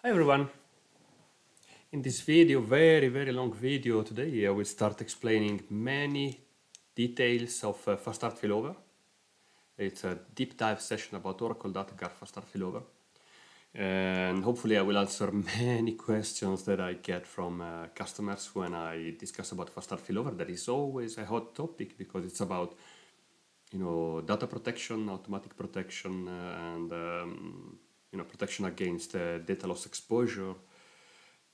Hi everyone. In this video, very long video today, I will start explaining many details of Fast-Start Failover. It's a deep dive session about Oracle Data Guard Fast-Start Failover. And hopefully I will answer many questions that I get from customers when I discuss about Fast-Start Failover. That is always a hot topic because it's about data protection, automatic protection, and protection against data loss exposure,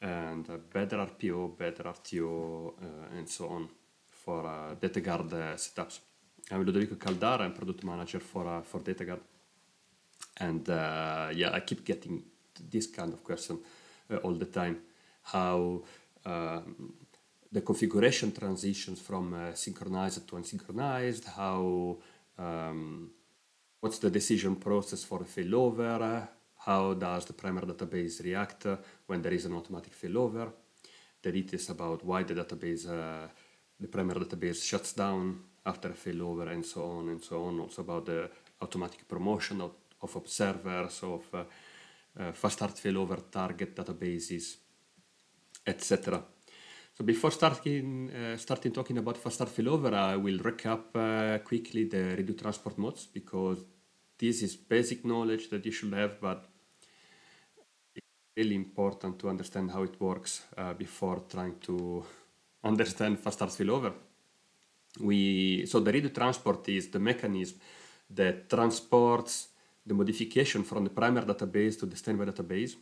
and better RPO, better RTO, and so on for Data Guard setups. I'm Ludovico Caldara, I'm product manager for Data Guard, and yeah, I keep getting this kind of question all the time: how the configuration transitions from synchronized to unsynchronized, how what's the decision process for a failover, how does the primary database react when there is an automatic failover, the details about why the database, the primary database shuts down after a failover, and so on and so on. Also about the automatic promotion of observers, of fast-start failover target databases, etc. So before starting talking about fast-start failover, I will recap quickly the redo transport modes, because this is basic knowledge that you should have, but it's really important to understand how it works before trying to understand fast-start failover. So the redo transport is the mechanism that transports the modification from the primary database to the standby database.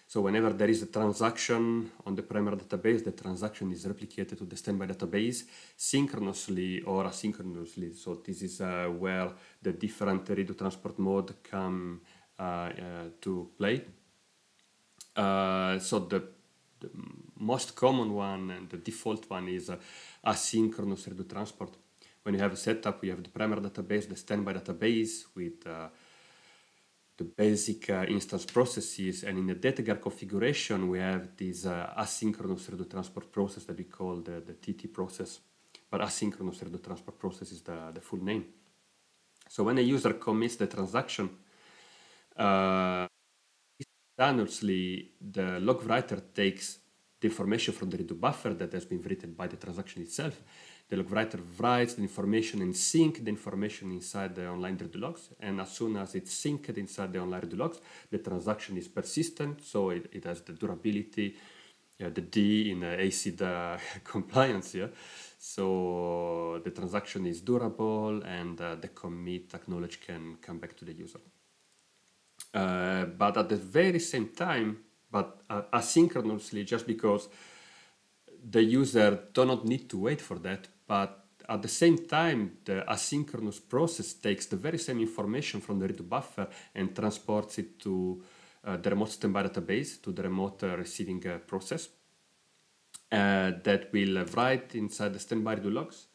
So whenever there is a transaction on the primary database, the transaction is replicated to the standby database synchronously or asynchronously. So this is where the different redo transport mode come to play. So the most common one and the default one is asynchronous redo transport. When you have a setup, you have the primary database, the standby database with the basic instance processes, and in the Data Guard configuration we have this asynchronous redo transport process that we call the TT process, but asynchronous redo transport process is the full name. So when a user commits the transaction, simultaneously the log writer takes the information from the redo buffer that has been written by the transaction itself. The log writer writes the information and syncs the information inside the online redo logs, and as soon as it's synced inside the online redo logs, the transaction is persistent, so it has the durability, the D in ACID compliance. Yeah? So the transaction is durable, and the commit acknowledge can come back to the user. But at the very same time, but asynchronously, just because the user do not need to wait for that, but at the same time, the asynchronous process takes the very same information from the redo buffer and transports it to the remote standby database, to the remote receiving process that will write inside the standby redo logs,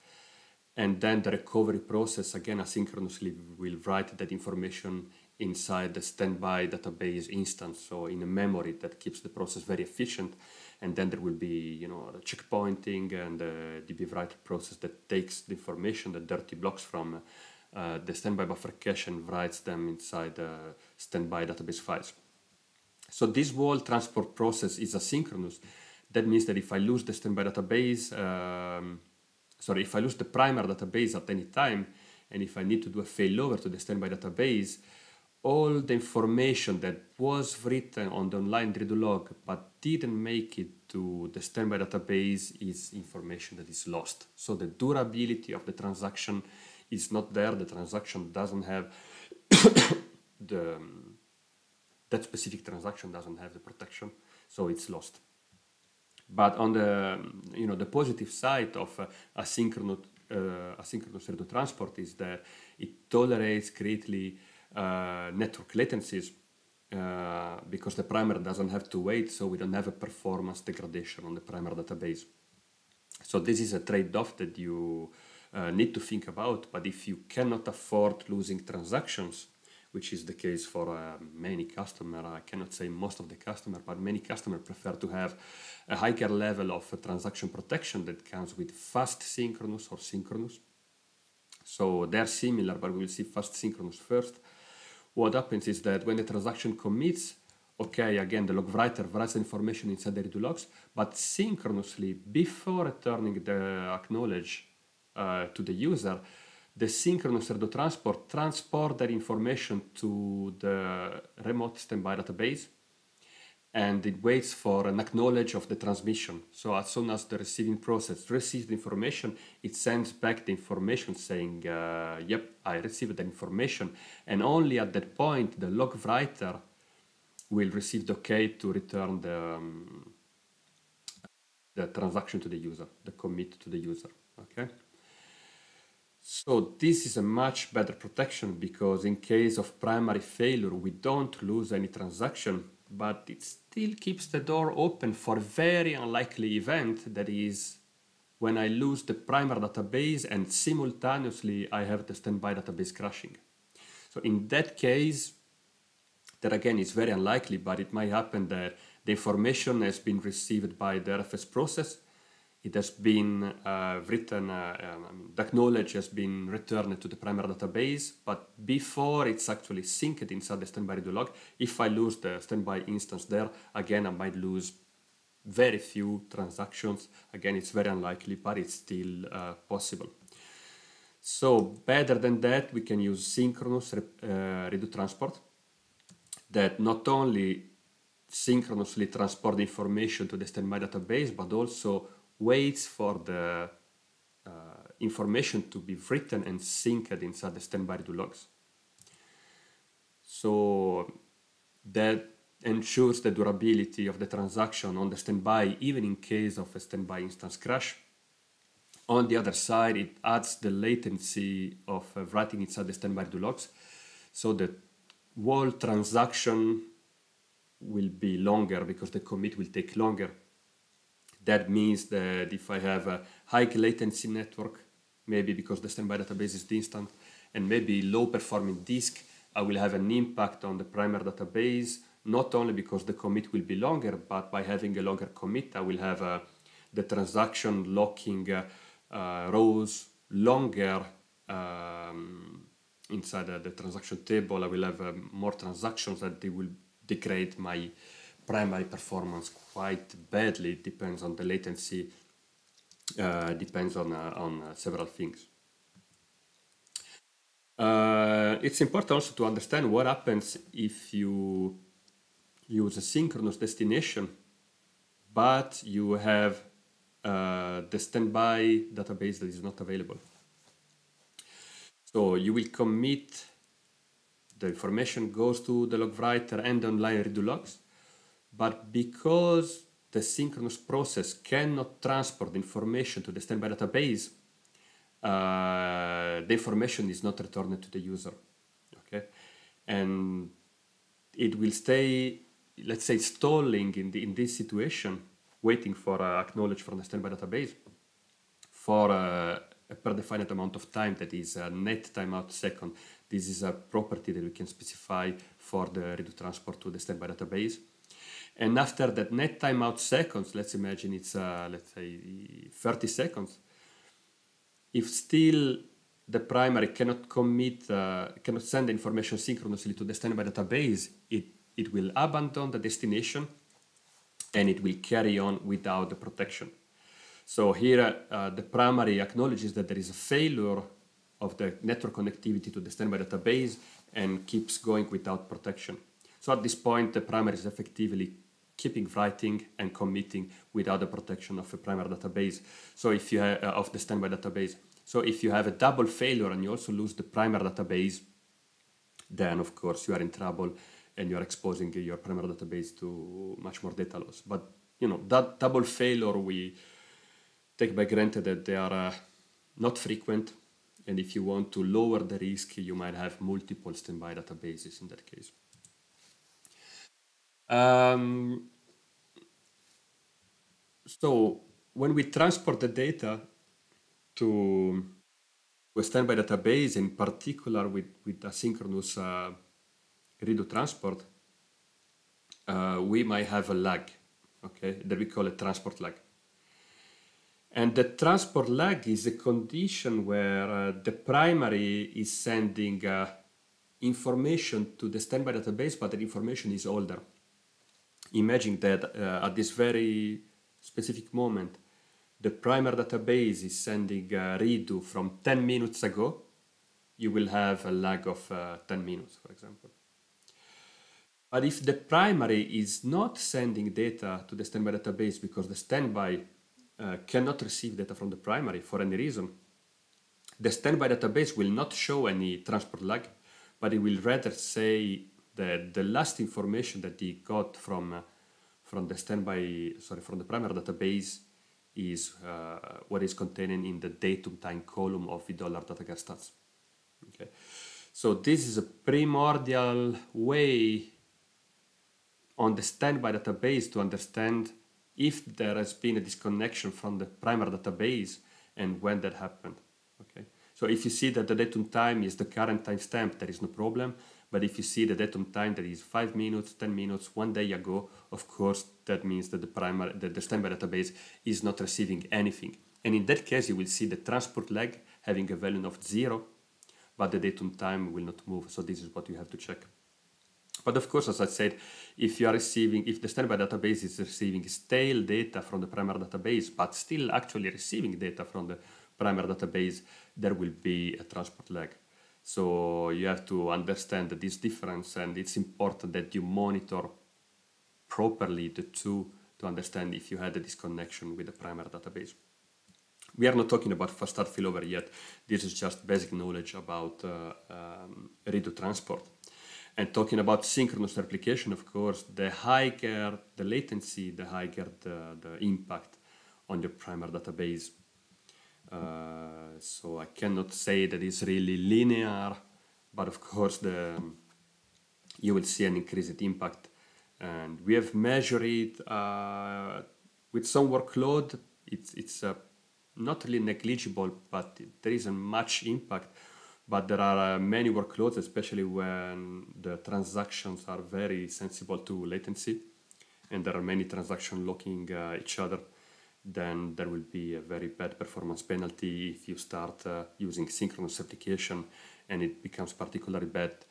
and then the recovery process again asynchronously will write that information inside the standby database instance, so in a memory that keeps the process very efficient. And then there will be, the checkpointing and the DB write process that takes the information, the dirty blocks from the standby buffer cache, and writes them inside the standby database files. So this whole transport process is asynchronous. That means that if I lose the standby database, if I lose the primary database at any time, and if I need to do a failover to the standby database, all the information that was written on the online redo log but didn't make it to the standby database is information that is lost. So the durability of the transaction is not there. The transaction doesn't have that specific transaction doesn't have the protection, so it's lost. But on the the positive side of asynchronous redo transport is that it tolerates greatly network latencies, because the primary doesn't have to wait, so we don't have a performance degradation on the primary database. So this is a trade-off that you need to think about. But if you cannot afford losing transactions, which is the case for many customers, I cannot say most of the customers, but many customers prefer to have a higher level of transaction protection that comes with fast synchronous or synchronous. So they're similar, but we will see fast synchronous first. What happens is that when the transaction commits, okay, again, the log writer writes the information inside the redo logs, but synchronously, before returning the acknowledge to the user, the synchronous redo transport that information to the remote standby database, and it waits for an acknowledge of the transmission. So as soon as the receiving process receives the information, it sends back the information saying, yep, I received the information. And only at that point, the log writer will receive the okay to return the transaction to the user, the commit to the user, okay? So this is a much better protection because in case of primary failure, we don't lose any transaction, but it still keeps the door open for a very unlikely event, that is when I lose the primary database and simultaneously I have the standby database crashing. So in that case, that again is very unlikely, but it might happen that the information has been received by the RFS process. It has been written, the acknowledge has been returned to the primary database, but before it's actually synced inside the standby redo log, if I lose the standby instance there, again, I might lose very few transactions. Again, it's very unlikely, but it's still possible. So better than that, we can use synchronous redo transport that not only synchronously transport the information to the standby database, but also waits for the information to be written and synced inside the standby redo logs. So that ensures the durability of the transaction on the standby, even in case of a standby instance crash. On the other side, it adds the latency of writing inside the standby redo logs, so the whole transaction will be longer because the commit will take longer. That means that if I have a high latency network, maybe because the standby database is distant, and maybe low performing disk, I will have an impact on the primary database, not only because the commit will be longer, but by having a longer commit, I will have the transaction locking rows longer inside the transaction table. I will have more transactions that they will degrade my primary performance quite badly. It depends on the latency, depends on several things. It's important also to understand what happens if you use a synchronous destination, but you have the standby database that is not available. So you will commit, the information goes to the log writer and online redo logs, but because the synchronous process cannot transport the information to the standby database, the information is not returned to the user, okay? And it will stay, let's say, stalling in this situation, waiting for acknowledge from the standby database for a predefined amount of time, that is a net timeout second. This is a property that we can specify for the redo transport to the standby database. And after that net timeout seconds, let's imagine it's, let's say, 30 seconds. If still the primary cannot commit, cannot send the information synchronously to the standby database, it will abandon the destination and it will carry on without the protection. So here the primary acknowledges that there is a failure of the network connectivity to the standby database and keeps going without protection. So at this point, the primary is effectively keeping writing and committing without the protection of a primary database. So if you have of the standby database. So if you have a double failure and you also lose the primary database, then of course you are in trouble and you are exposing your primary database to much more data loss. But you know, that double failure, we take by granted that they are not frequent. And if you want to lower the risk, you might have multiple standby databases in that case. So when we transport the data to a standby database, in particular with asynchronous redo transport, we might have a lag, okay, that we call a transport lag. And the transport lag is a condition where the primary is sending information to the standby database, but the information is older. imagine that at this very specific moment, the primary database is sending a redo from 10 minutes ago, you will have a lag of 10 minutes, for example. But if the primary is not sending data to the standby database because the standby cannot receive data from the primary for any reason, the standby database will not show any transport lag, but it will rather say that the last information that it got from the primary database is what is contained in the date and time column of the $Data Guard stats. Okay, so this is a primordial way on the standby database to understand if there has been a disconnection from the primary database and when that happened. Okay, so if you see that the datum time is the current timestamp, there is no problem. But if you see the datum time that is 5 minutes, 10 minutes, 1 day ago, of course, that means that the standby database is not receiving anything. And in that case, you will see the transport lag having a value of 0, but the datum time will not move. So this is what you have to check. But of course, as I said, if the standby database is receiving stale data from the primary database, but still actually receiving data from the primary database, there will be a transport lag. So you have to understand this difference, and it's important that you monitor properly the two to understand if you had a disconnection with the primary database. We are not talking about fast-start failover yet. This is just basic knowledge about redo transport. And talking about synchronous replication, of course, the higher the latency, the higher the impact on your primary database. So I cannot say that it's really linear, but of course you will see an increased impact. And we have measured it with some workload. It's not really negligible, but there isn't much impact. But there are many workloads, especially when the transactions are very sensitive to latency, and there are many transactions locking each other. Then there will be a very bad performance penalty if you start using synchronous replication, and it becomes particularly bad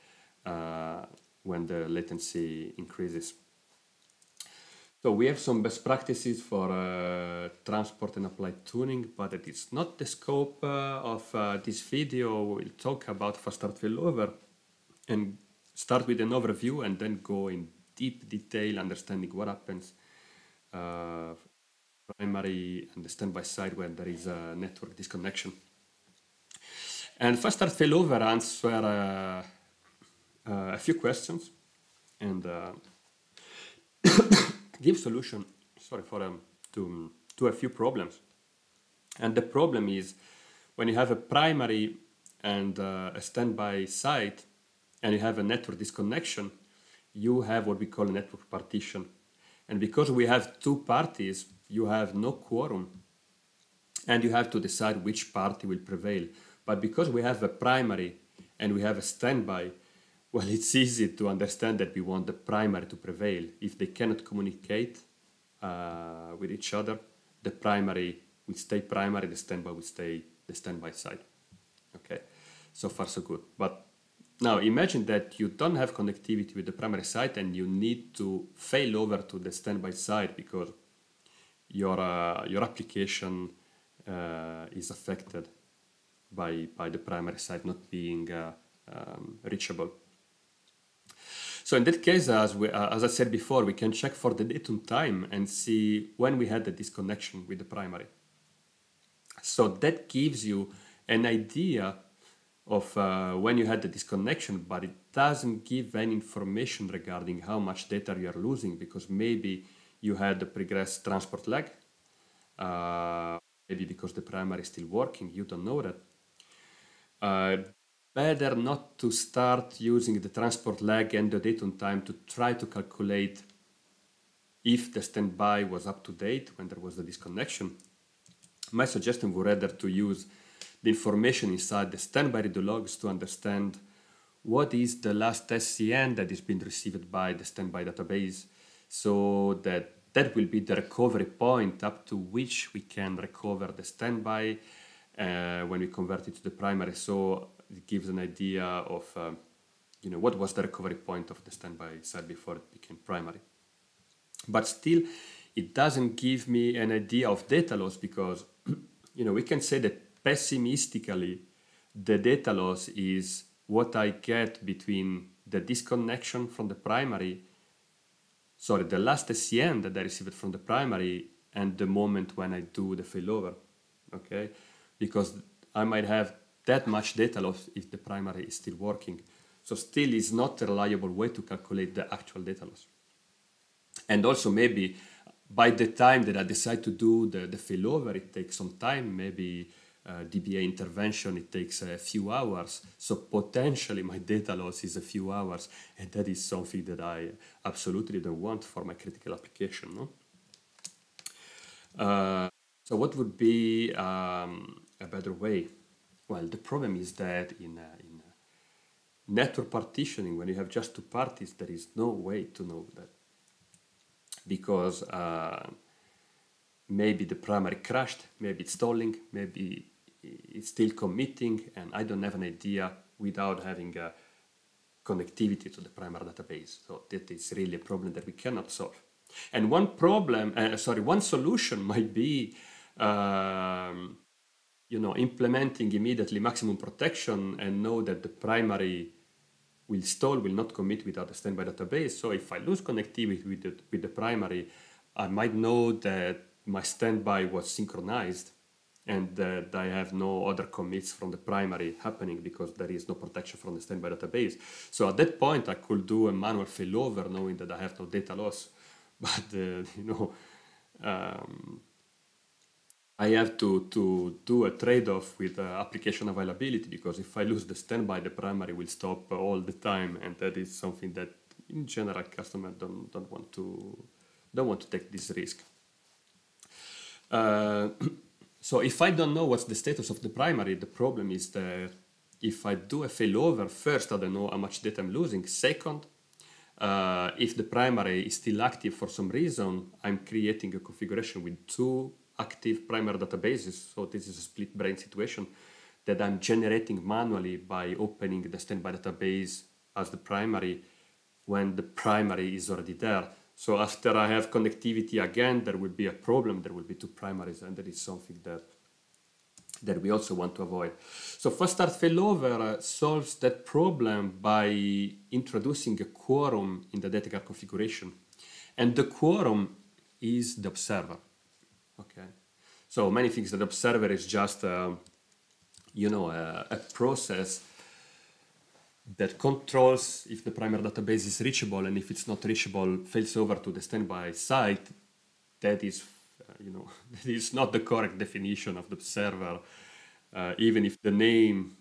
when the latency increases. So we have some best practices for transport and applied tuning, but it is not the scope of this video. We'll talk about fast-start failover and start with an overview and then go in deep detail understanding what happens primary and the standby side when there is a network disconnection. And fast-start failover answer a few questions and give solution to a few problems. And the problem is when you have a primary and a standby site and you have a network disconnection, you have what we call a network partition. And because we have two parties, you have no quorum and you have to decide which party will prevail. But because we have a primary and we have a standby, well, it's easy to understand that we want the primary to prevail. If they cannot communicate with each other, the primary will stay primary, the standby will stay the standby side. Okay, so far so good. But now imagine that you don't have connectivity with the primary side and you need to fail over to the standby side because your application is affected by the primary side not being reachable. So in that case, as I said before, we can check for the datum time and see when we had the disconnection with the primary. So that gives you an idea of when you had the disconnection, but it doesn't give any information regarding how much data you are losing, because maybe you had the pregress transport lag, maybe because the primary is still working, you don't know that. Better not to start using the transport lag and the datum time to try to calculate if the standby was up to date when there was the disconnection. My suggestion would rather to use the information inside the standby redo logs to understand what is the last SCN that is being received by the standby database, so that will be the recovery point up to which we can recover the standby when we convert it to the primary. So it gives an idea of what was the recovery point of the standby side before it became primary. But still, it doesn't give me an idea of data loss because, we can say that pessimistically, the data loss is what I get between the disconnection from the primary, the last SCN that I received from the primary and the moment when I do the failover, okay? Because I might have that much data loss if the primary is still working. So still is not a reliable way to calculate the actual data loss. And also maybe by the time that I decide to do the failover, it takes some time, maybe DBA intervention, it takes a few hours. So potentially my data loss is a few hours, and that is something that I absolutely don't want for my critical application. No? So what would be a better way? Well, the problem is that in network partitioning, when you have just two parties, there is no way to know that. Because maybe the primary crashed, maybe it's stalling, maybe it's still committing, and I don't have an idea without having a connectivity to the primary database. So that is really a problem that we cannot solve. And one solution might be, implementing immediately maximum protection and know that the primary will stall, will not commit without a standby database. So if I lose connectivity with the primary, I might know that my standby was synchronized and that I have no other commits from the primary happening because there is no protection from the standby database. So at that point, I could do a manual failover knowing that I have no data loss. But, I have to do a trade-off with application availability, because if I lose the standby, the primary will stop all the time, and that is something that in general customers don't want to take this risk. So if I don't know what's the status of the primary, the problem is that if I do a failover, first I don't know how much data I'm losing. Second, if the primary is still active for some reason, I'm creating a configuration with two active primary databases. So this is a split brain situation that I'm generating manually by opening the standby database as the primary when the primary is already there. So after I have connectivity again, there will be a problem. There will be two primaries, and that is something that we also want to avoid. So fast-start failover solves that problem by introducing a quorum in the Data Guard configuration. And the quorum is the observer. Okay, so many things that observer is just, a process that controls if the primary database is reachable, and if it's not reachable, fails over to the standby site. That is, that is not the correct definition of the observer, even if the name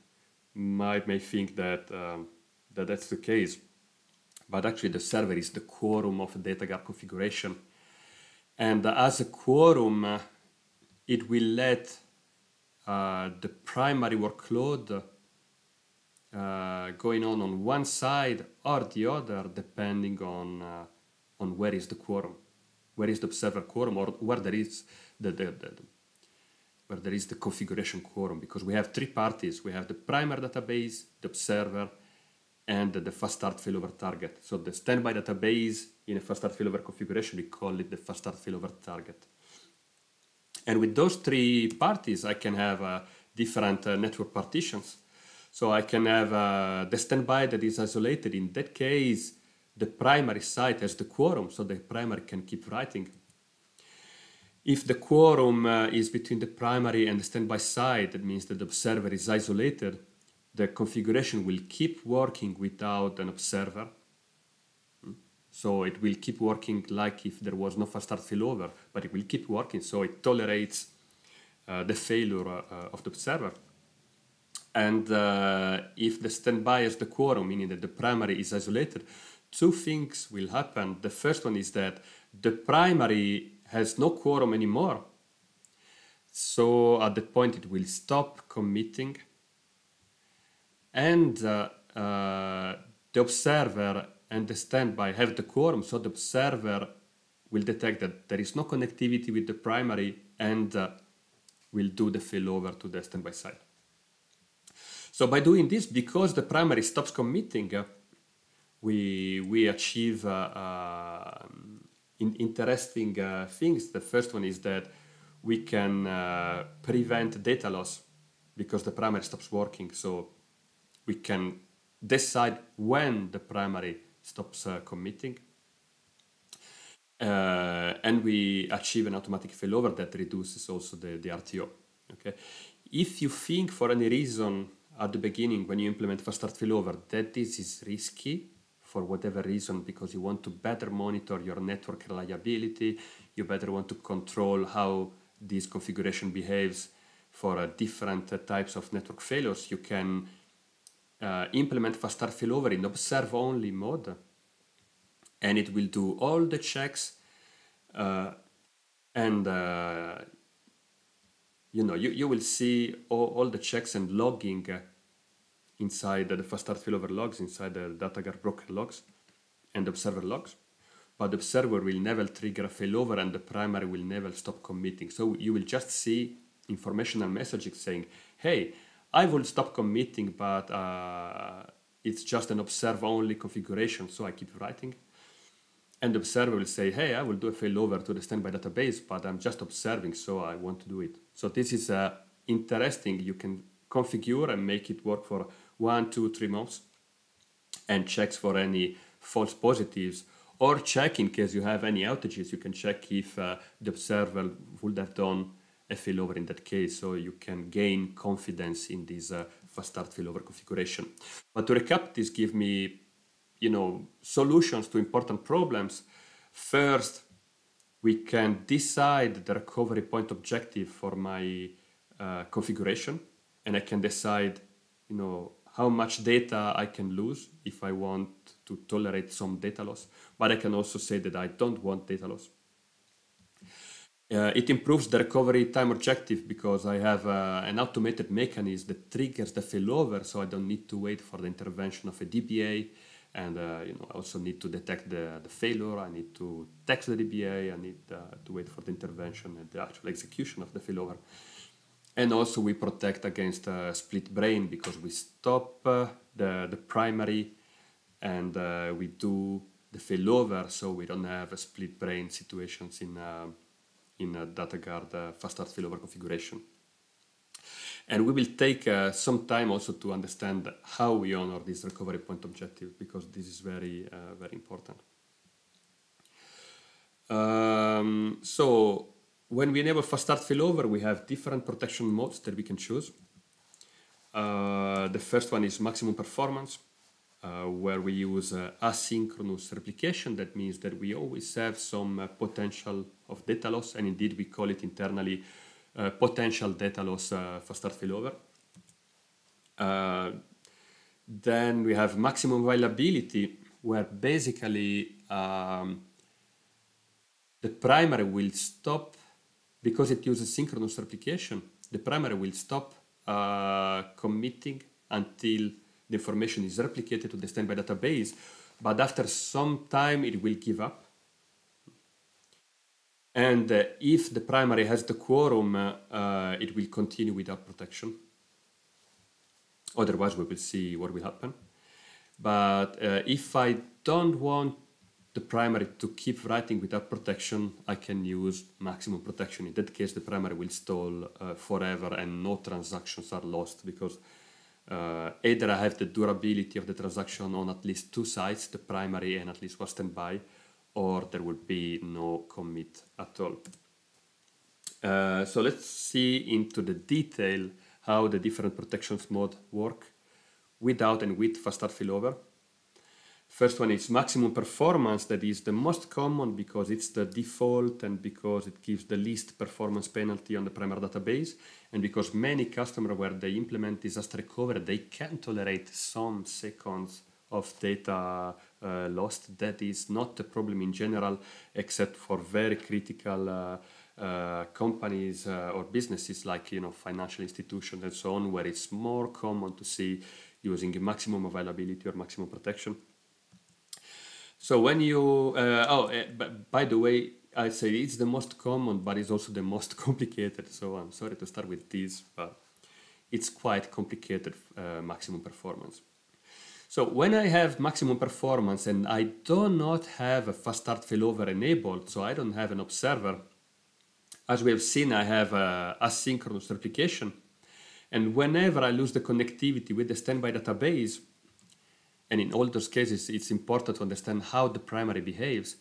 may think that that's the case. But actually, the server is the quorum of the Data Guard configuration. And as a quorum, it will let the primary workload going on one side or the other, depending on where is the quorum, where is the observer quorum, or where there is the configuration quorum. Because we have three parties: we have the primary database, the observer, and the fast-start failover target. So the standby database in a fast-start failover configuration, we call it the fast-start failover target. And with those three parties, I can have different network partitions. So I can have the standby that is isolated. In that case, the primary site has the quorum, so the primary can keep writing. If the quorum is between the primary and the standby site, that means that the observer is isolated. The configuration will keep working without an observer. So it will keep working like if there was no fast-start failover, but it will keep working, so it tolerates the failure of the observer. And if the standby has the quorum, meaning that the primary is isolated, two things will happen. The first one is that the primary has no quorum anymore. So at that point, it will stop committing. And the observer and the standby have the quorum, so the observer will detect that there is no connectivity with the primary and will do the failover to the standby side. So by doing this, because the primary stops committing, we achieve interesting things. The first one is that we can prevent data loss because the primary stops working. So we can decide when the primary stops committing. And we achieve an automatic failover that reduces also the RTO. Okay, if you think for any reason at the beginning when you implement fast-start failover that this is risky for whatever reason, because you want to better monitor your network reliability, you better want to control how this configuration behaves for different types of network failures, you can implement fast-start failover in observe-only mode, and it will do all the checks and you will see all the checks and logging inside the fast-start failover logs, inside the Data Guard broker logs and observer logs. But the observer will never trigger a failover and the primary will never stop committing. So you will just see informational messaging saying, hey, I will stop committing, but it's just an observe-only configuration, so I keep writing. And the observer will say, hey, I will do a failover to the standby database, but I'm just observing, so I want to do it. So this is interesting. You can configure and make it work for 1, 2, 3 months and checks for any false positives, or check in case you have any outages. You can check if the observer would have done a failover in that case, so you can gain confidence in this fast-start failover configuration. But to recap, this gives me solutions to important problems. First, we can decide the recovery point objective for my configuration, and I can decide, how much data I can lose if I want to tolerate some data loss. But I can also say that I don't want data loss. It improves the recovery time objective because I have an automated mechanism that triggers the failover, so I don't need to wait for the intervention of a DBA. And I also need to detect the failure. I need to text the DBA. I need to wait for the intervention and the actual execution of the failover. And also we protect against split brain because we stop the primary and we do the failover, so we don't have split brain situations in Data Guard Fast-Start Failover configuration. And we will take some time also to understand how we honor this recovery point objective, because this is very, very important. So when we enable fast-start failover, we have different protection modes that we can choose. The first one is maximum performance, where we use asynchronous replication. That means that we always have some potential of data loss, and indeed we call it internally potential data loss fast-start failover. Then we have maximum availability, where basically the primary will stop, because it uses synchronous replication, the primary will stop committing until the information is replicated to the standby database, but after some time it will give up. And if the primary has the quorum, it will continue without protection. Otherwise, we will see what will happen. But if I don't want the primary to keep writing without protection, I can use maximum protection. In that case, the primary will stall forever and no transactions are lost, because either I have the durability of the transaction on at least 2 sides, the primary and at least one standby, or there will be no commit at all. So let's see into the detail how the different protections mode work without and with fast-start failover. First one is maximum performance. That is the most common because it's the default and because it gives the least performance penalty on the primary database, and because many customers, where they implement disaster recovery, they can tolerate some seconds of data lost. That is not a problem in general, except for very critical companies or businesses like financial institutions and so on, where it's more common to see using maximum availability or maximum protection. So when you, by the way, I say it's the most common, but it's also the most complicated. So I'm sorry to start with this, but it's quite complicated maximum performance. So when I have maximum performance and I do not have a fast start failover enabled, so I don't have an observer, as we have seen, I have a asynchronous replication. And whenever I lose the connectivity with the standby database, and in all those cases, it's important to understand how the primary behaves.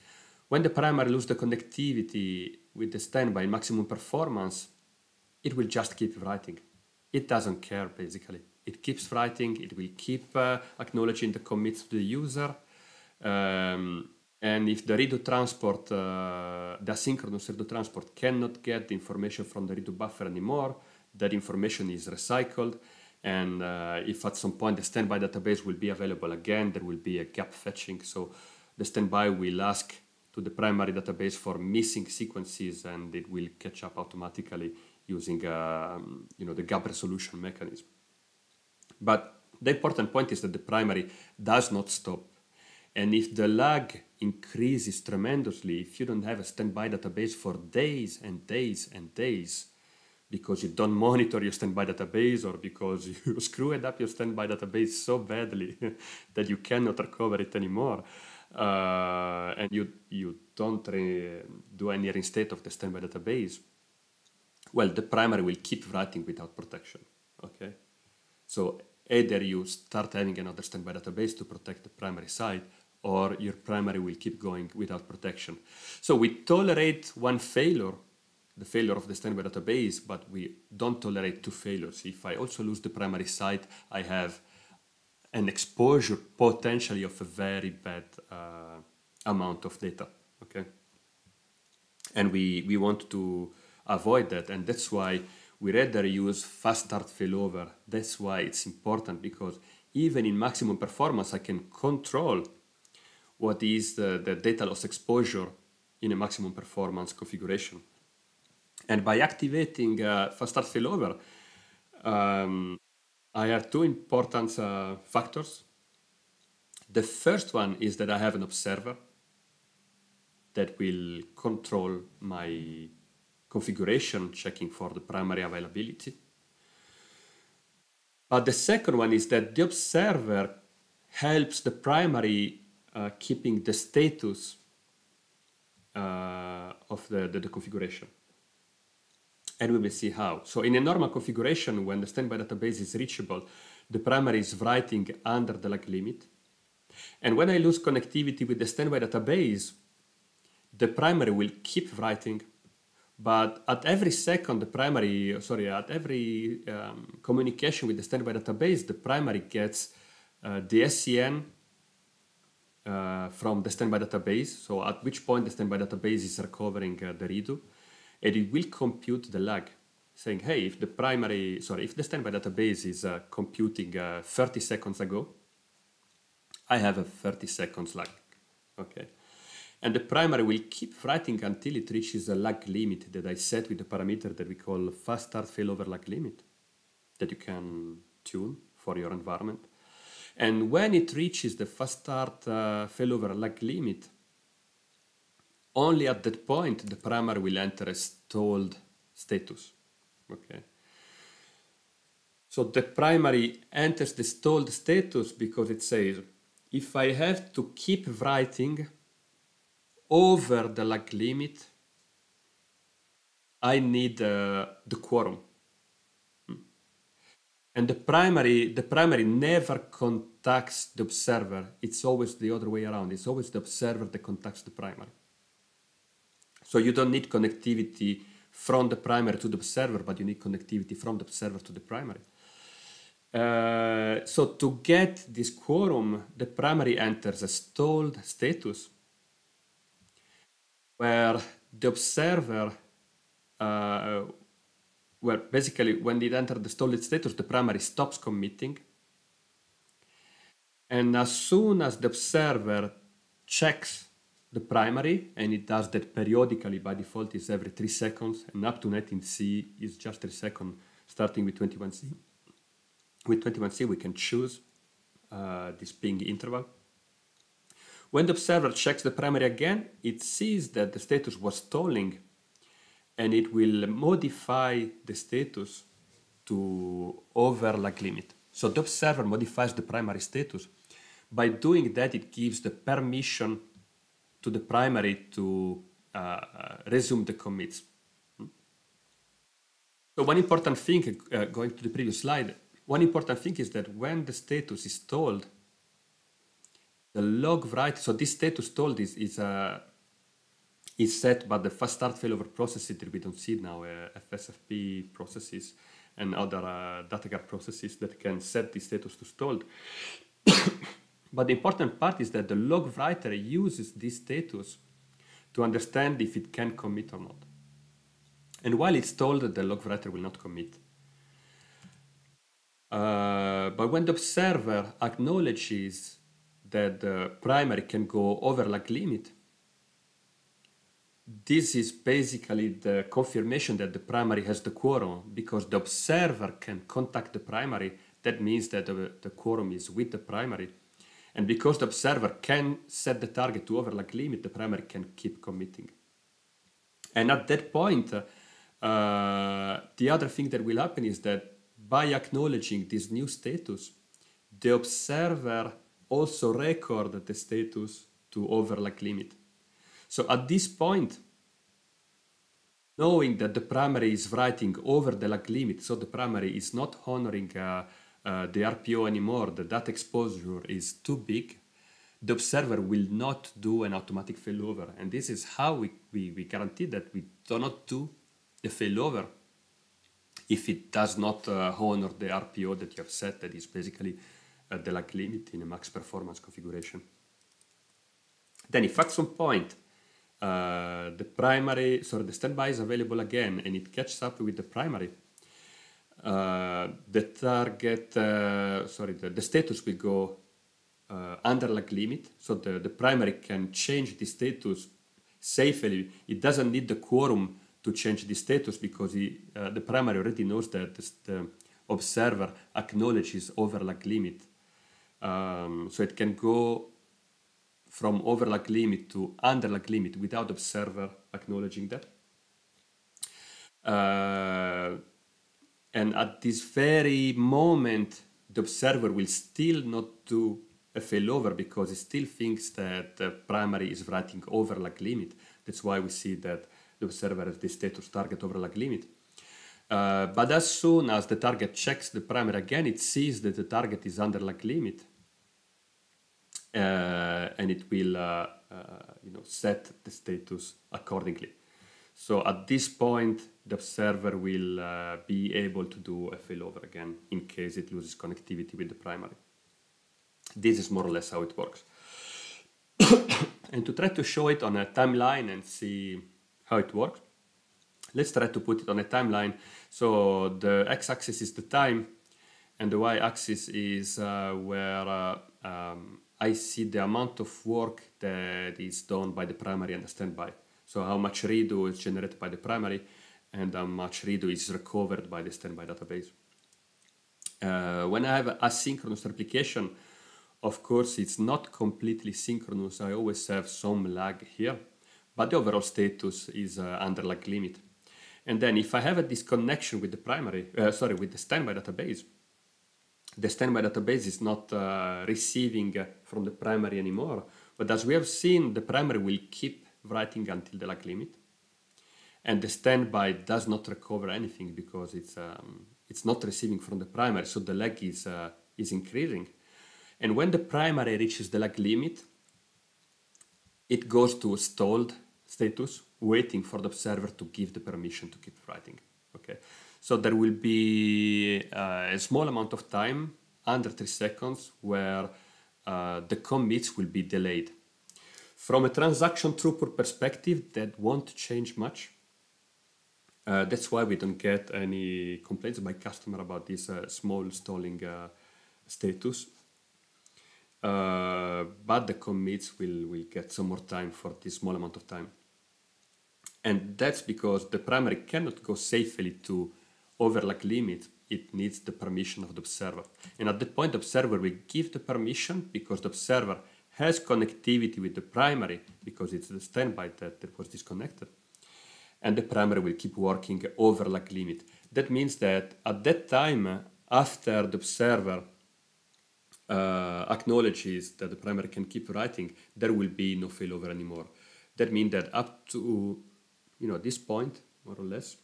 When the primary loses the connectivity with the standby maximum performance, it will just keep writing. It doesn't care, basically. It keeps writing, it will keep acknowledging the commits to the user. And if the redo transport, the asynchronous redo transport cannot get the information from the redo buffer anymore, that information is recycled. And if at some point the standby database will be available again, there will be a gap fetching. So the standby will ask to the primary database for missing sequences, and it will catch up automatically using the gap resolution mechanism. But the important point is that the primary does not stop. And if the lag increases tremendously, if you don't have a standby database for days and days and days, because you don't monitor your standby database or because you screwed up your standby database so badly that you cannot recover it anymore, and you don't do any reinstate of the standby database, well, the primary will keep writing without protection, okay? So either you start having another standby database to protect the primary side, or your primary will keep going without protection. So we tolerate one failure, the failure of the standby database, but we don't tolerate two failures. If I also lose the primary side, I have an exposure potentially of a very bad amount of data, okay? And we want to avoid that, and that's why we rather use fast start failover. That's why it's important, because even in maximum performance, I can control what is the data loss exposure in a maximum performance configuration. And by activating fast start failover, I have two important factors. The first one is that I have an observer that will control my configuration, checking for the primary availability. But the second one is that the observer helps the primary keeping the status of the configuration. And we will see how. So in a normal configuration, when the standby database is reachable, the primary is writing under the lag limit. And when I lose connectivity with the standby database, the primary will keep writing, but at every second, at every communication with the standby database, the primary gets the SCN from the standby database. So at which point the standby database is recovering the redo, and it will compute the lag, saying, hey, if the standby database is computing 30 seconds ago, I have a 30 seconds lag, okay? And the primary will keep writing until it reaches a lag limit that I set with the parameter that we call fast start failover lag limit, that you can tune for your environment. And when it reaches the fast start failover lag limit, only at that point the primary will enter a stalled status, okay? So the primary enters the stalled status because it says, if I have to keep writing over the lag limit, I need the quorum. And the primary never contacts the observer. It's always the other way around. It's always the observer that contacts the primary. So you don't need connectivity from the primary to the observer, but you need connectivity from the observer to the primary. So to get this quorum, the primary enters a stalled status, where the observer, where basically when it enters the stalled status, the primary stops committing. And as soon as the observer checks the primary, and it does that periodically, by default is every 3 seconds, and up to 19C is just 3 seconds, starting with 21C. With 21C, we can choose this ping interval. When the observer checks the primary again, it sees that the status was stalling, and it will modify the status to over lag limit. So the observer modifies the primary status by doing that, it gives the permission to the primary to resume the commits. So one important thing, going to the previous slide, one important thing is that when the status is stalled, the log write, so this status stalled is set by the fast-start failover processes that we don't see now, FSFO processes and other data guard processes that can set the status to stalled. But the important part is that the log writer uses this status to understand if it can commit or not. And while it's told that the log writer will not commit. But when the observer acknowledges that the primary can go over lag limit, this is basically the confirmation that the primary has the quorum, because the observer can contact the primary. That means that the quorum is with the primary. And because the observer can set the target to over lag limit, the primary can keep committing. And at that point, the other thing that will happen is that by acknowledging this new status, the observer also record the status to over lag limit. So at this point, knowing that the primary is writing over the lag limit, so the primary is not honoring the RPO anymore, the data exposure is too big, the observer will not do an automatic failover. And this is how we guarantee that we do not do the failover if it does not honor the RPO that you have set, that is basically the lag limit in a max performance configuration. Then if at some point the standby is available again and it catches up with the primary, the status will go under lag limit, so the primary can change the status safely. It doesn't need the quorum to change the status because the primary already knows that the observer acknowledges over lag limit. So it can go from over lag limit to under lag limit without observer acknowledging that. And at this very moment, the observer will still not do a failover because it still thinks that the primary is writing over lag limit. That's why we see that the observer has the status target over lag limit. But as soon as the target checks the primary again, it sees that the target is under lag limit. And it will set the status accordingly. So at this point, the observer will be able to do a failover again in case it loses connectivity with the primary. This is more or less how it works. And to try to show it on a timeline and see how it works, let's try to put it on a timeline. So the x-axis is the time, and the y-axis is where I see the amount of work that is done by the primary and the standby. So how much redo is generated by the primary and how much redo is recovered by the standby database. When I have asynchronous replication, of course, it's not completely synchronous. I always have some lag here, but the overall status is under lag limit. And then if I have a disconnection with the primary, with the standby database is not receiving from the primary anymore. But as we have seen, the primary will keep writing until the lag limit, and the standby does not recover anything because it's not receiving from the primary, so the lag is increasing. And when the primary reaches the lag limit, it goes to a stalled status, waiting for the observer to give the permission to keep writing. Okay, so there will be a small amount of time, under 3 seconds, where the commits will be delayed. From a transaction throughput perspective, that won't change much. That's why we don't get any complaints by customer about this small stalling status. But the commits will get some more time for this small amount of time. And that's because the primary cannot go safely to over lag limit. It needs the permission of the observer. And at that point, the observer will give the permission because the observer has connectivity with the primary because it's the standby that was disconnected. And the primary will keep working over lag limit. That means that at that time, after the observer acknowledges that the primary can keep writing, there will be no failover anymore. That means that up to this point, more or less,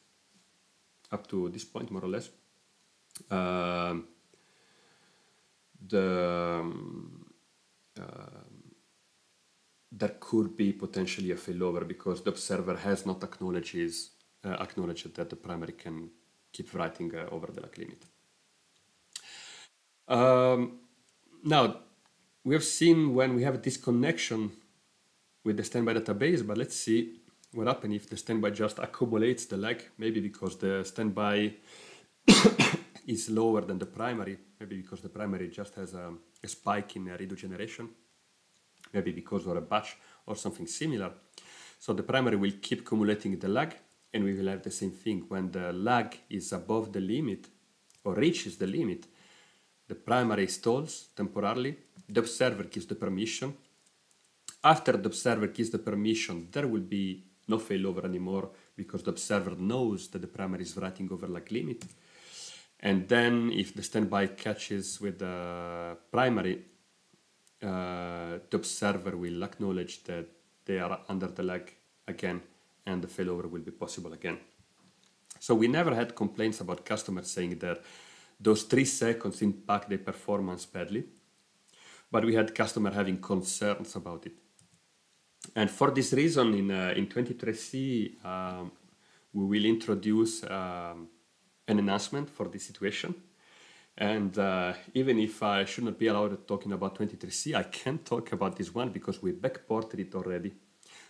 there could be potentially a failover because the observer has not acknowledged that the primary can keep writing over the lag limit. Now, we have seen when we have a disconnection with the standby database, but let's see what happens if the standby just accumulates the lag, maybe because the standby is lower than the primary, maybe because the primary just has a spike in redo generation, maybe because of a batch or something similar. So the primary will keep accumulating the lag, and we will have the same thing. When the lag is above the limit or reaches the limit, the primary stalls temporarily, the observer gives the permission. After the observer gives the permission, there will be no failover anymore because the observer knows that the primary is writing over lag limit. And then if the standby catches with the primary, the observer will acknowledge that they are under the lag again, and the failover will be possible again. So we never had complaints about customers saying that those 3 seconds impact their performance badly, but we had customers having concerns about it. And for this reason, in 23C, we will introduce an enhancement for this situation. And even if I should not be allowed talking about 23C, I can talk about this one because we backported it already.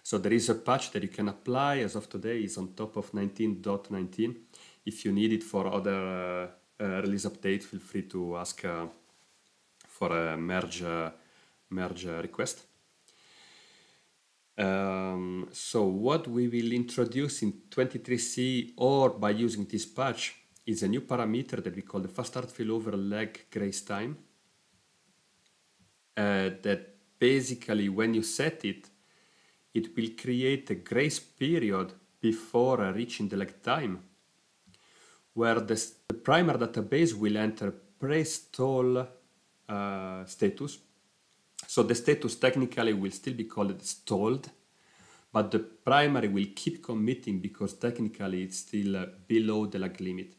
So there is a patch that you can apply as of today. It's on top of 19.19. If you need it for other release updates, feel free to ask for a merge request. So what we will introduce in 23C or by using this patch is a new parameter that we call the fast-start failover lag grace time. That basically when you set it, it will create a grace period before reaching the lag time, where the primer database will enter pre-stall status. So the status technically will still be called stalled, but the primary will keep committing because technically it's still below the lag limit.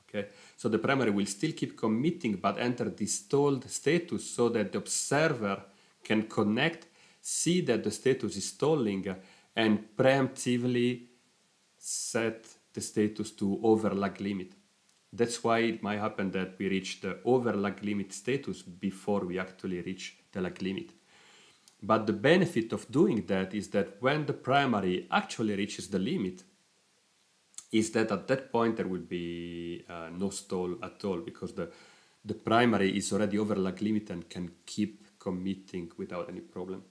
Okay, so the primary will still keep committing but enter the stalled status so that the observer can connect, see that the status is stalling, and preemptively set the status to over lag limit. That's why it might happen that we reach the over lag limit status before we actually reach the lag limit. But the benefit of doing that is that when the primary actually reaches the limit, is that at that point there will be no stall at all because the primary is already over lag limit and can keep committing without any problem.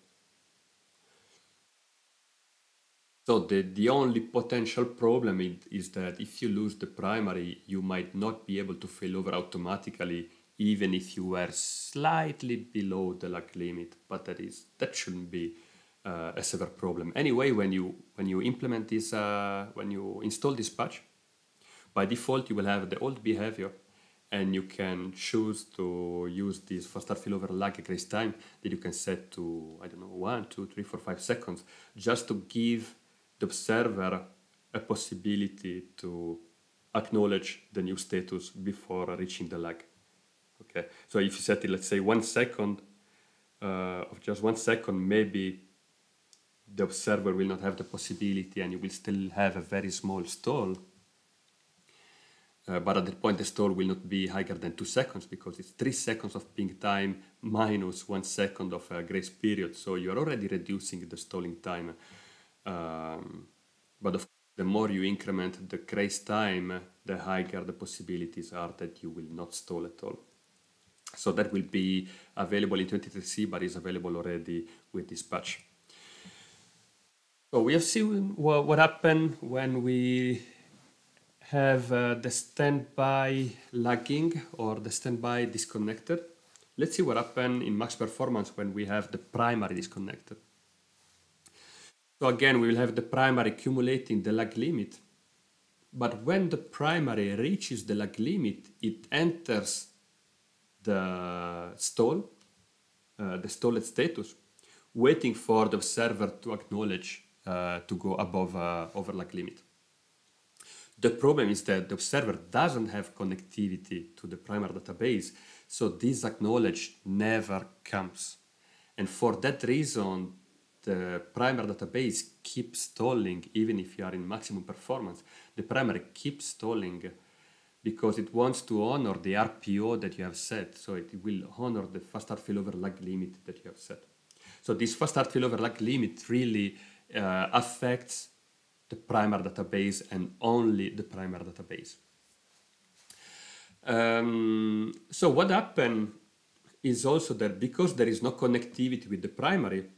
So the only potential problem is that if you lose the primary, you might not be able to failover automatically, even if you were slightly below the lag limit. But that shouldn't be a severe problem. Anyway, when you implement this, when you install this patch, by default you will have the old behavior, and you can choose to use this fast-start failover lag grace time that you can set to, I don't know, 1, 2, 3, 4, 5 seconds, just to give the observer a possibility to acknowledge the new status before reaching the lag. Okay, so if you set it, let's say 1 second, of just 1 second, maybe the observer will not have the possibility and you will still have a very small stall. But at that point, the stall will not be higher than 2 seconds because it's 3 seconds of ping time minus 1 second of grace period. So you're already reducing the stalling time. But of course, the more you increment the grace time, the higher the possibilities are that you will not stall at all. So that will be available in 23C, but is available already with this patch. So we have seen what happened when we have the standby lagging or the standby disconnected. Let's see what happened in max performance when we have the primary disconnected. So again, we will have the primary accumulating the lag limit, but when the primary reaches the lag limit, it enters the stall, the stalled status, waiting for the observer to acknowledge to go above overlag limit. The problem is that the observer doesn't have connectivity to the primary database, so this acknowledge never comes. And for that reason, the primary database keeps stalling even if you are in maximum performance. The primary keeps stalling because it wants to honor the RPO that you have set. So it will honor the fast-start failover lag limit that you have set. So this fast-start failover lag limit really affects the primary database and only the primary database. So what happened is also that because there is no connectivity with the primary,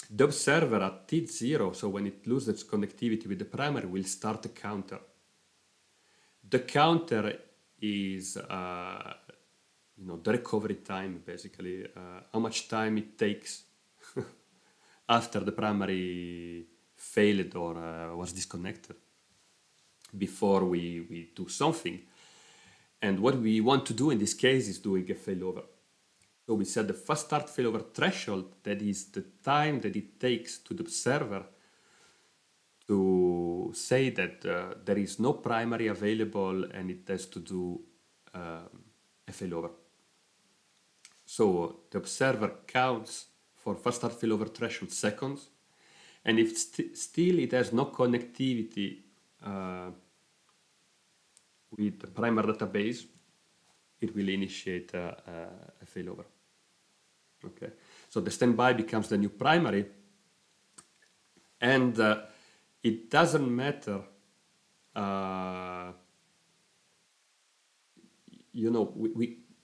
the observer at T0, so when it loses connectivity with the primary, will start a counter. The counter is the recovery time, basically, how much time it takes after the primary failed or was disconnected before we do something. And what we want to do in this case is doing a failover. So we set the fast start failover threshold, that is the time that it takes to the observer to say that there is no primary available and it has to do a failover. So the observer counts for fast start failover threshold seconds, and if still it has no connectivity with the primary database, it will initiate a failover. Okay, so the standby becomes the new primary, and it doesn't matter,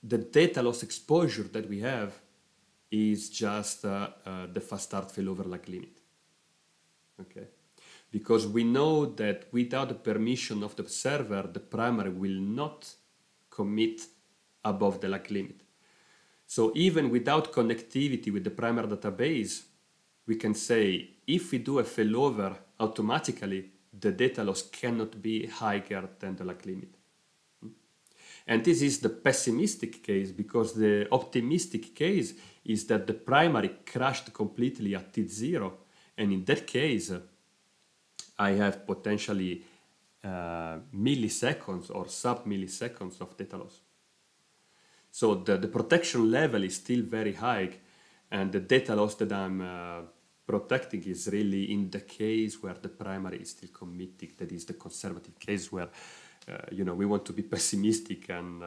the data loss exposure that we have is just the fast start failover lag limit. Okay, because we know that without the permission of the observer, the primary will not commit above the lag limit. So even without connectivity with the primary database, we can say if we do a failover, automatically the data loss cannot be higher than the lag limit. And this is the pessimistic case, because the optimistic case is that the primary crashed completely at T0, and in that case I have potentially milliseconds or sub-milliseconds of data loss. So the protection level is still very high, and the data loss that I'm protecting is really in the case where the primary is still committing. That is the conservative case where we want to be pessimistic and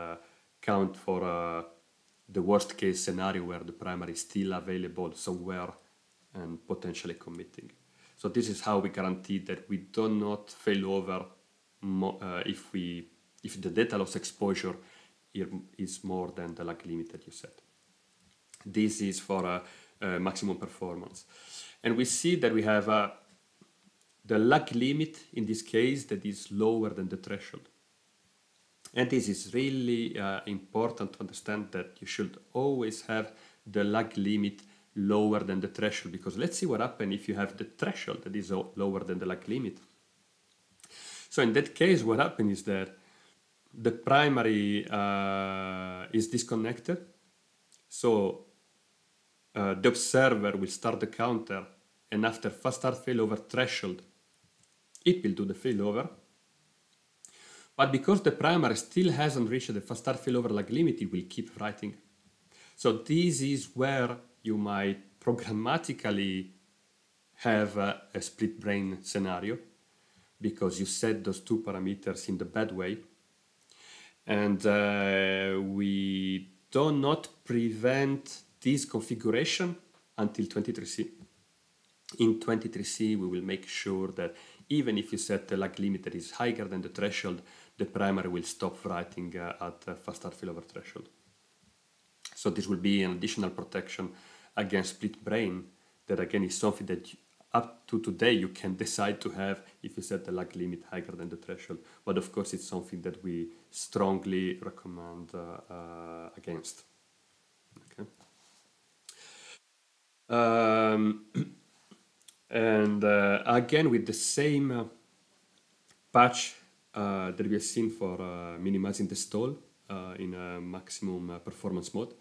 count for the worst case scenario where the primary is still available somewhere and potentially committing. So this is how we guarantee that we do not fail over if the data loss exposure is more than the lag limit that you set. This is for maximum performance. And we see that we have the lag limit in this case that is lower than the threshold. And this is really important to understand, that you should always have the lag limit lower than the threshold, because let's see what happens if you have the threshold that is lower than the lag limit. So in that case, what happens is that the primary is disconnected. So the observer will start the counter, and after fast start failover threshold, it will do the failover. But because the primary still hasn't reached the fast start failover lag limit, it will keep writing. So this is where you might programmatically have a split brain scenario, because you set those two parameters in the bad way. And we do not prevent this configuration until 23C. In 23C, we will make sure that even if you set the lag limit that is higher than the threshold, the primary will stop writing at fast start failover threshold. So this will be an additional protection against split brain, that again is something that up to today you can decide to have if you set the lag limit higher than the threshold. But of course it's something that we strongly recommend against. Okay. And again, with the same patch that we have seen for minimizing the stall, in a maximum performance mode.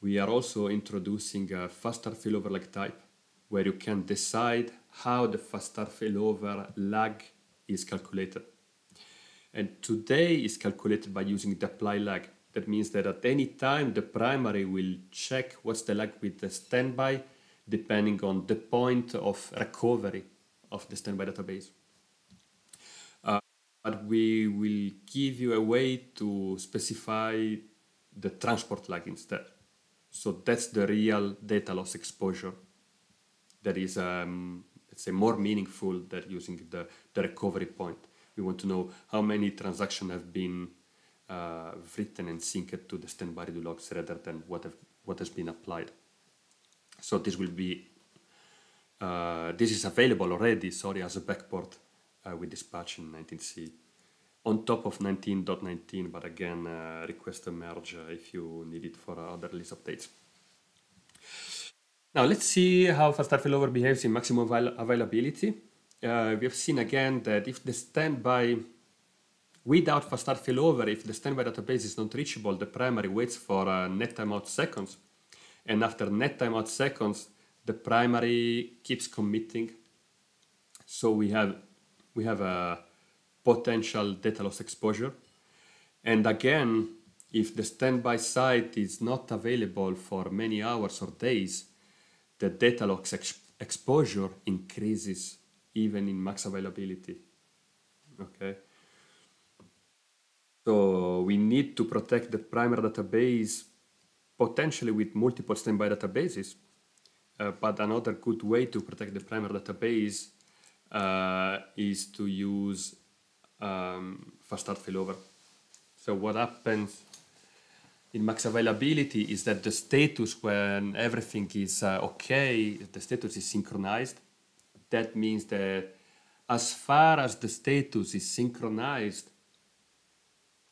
We are also introducing a fast-start failover-lag type, where you can decide how the fast-start failover lag is calculated. And today is calculated by using the apply lag. That means that at any time the primary will check what's the lag with the standby, depending on the point of recovery of the standby database. But we will give you a way to specify the transport lag instead. So that's the real data loss exposure that is, let's say, more meaningful than using the recovery point. We want to know how many transactions have been written and synced to the standby redo logs rather than what has been applied. So this will be, this is available already, sorry, as a backport with this patch in 19C. On top of 19.19, but again, request a merge if you need it for other release updates. Now let's see how fast-start failover behaves in maximum availability. We have seen again that if the standby, without fast-start failover, if the standby database is not reachable, the primary waits for net timeout seconds. And after net timeout seconds, the primary keeps committing. So we have a potential data loss exposure. And again, if the standby site is not available for many hours or days, the data loss exposure increases even in max availability. Okay. So we need to protect the primary database potentially with multiple standby databases. But another good way to protect the primary database is to use fast-start failover. So what happens in max availability is that the status, when everything is okay, the status is synchronized. That means that as far as the status is synchronized,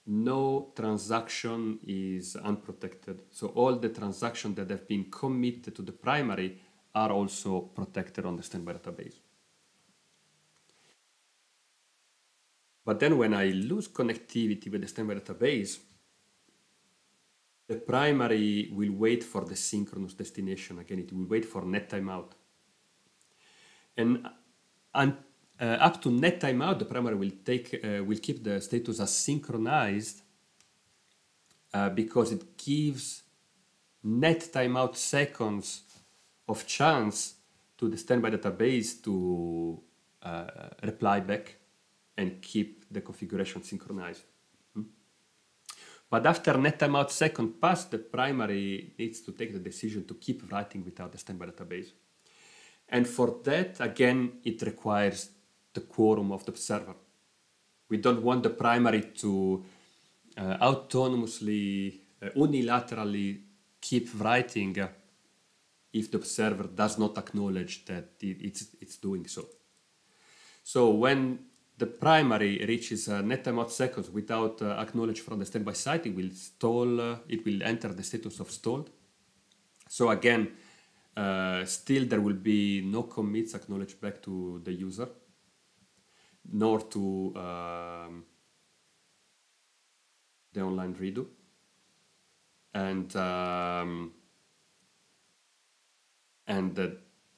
no transaction is unprotected. So all the transactions that have been committed to the primary are also protected on the standby database. But then when I lose connectivity with the standby database, the primary will wait for the synchronous destination. Again, it will wait for net timeout. And up to net timeout, the primary will keep the status as synchronized because it gives net timeout seconds of chance to the standby database to reply back and keep the configuration synchronized. But after net timeout second pass, the primary needs to take the decision to keep writing without the standby database. And for that, again, it requires the quorum of the observer. We don't want the primary to autonomously, unilaterally keep writing if the observer does not acknowledge that it's doing so. So when the primary reaches net timeout seconds without acknowledge from the standby site, it will stall. It will enter the status of stalled. So again, still there will be no commits acknowledged back to the user, nor to the online redo, and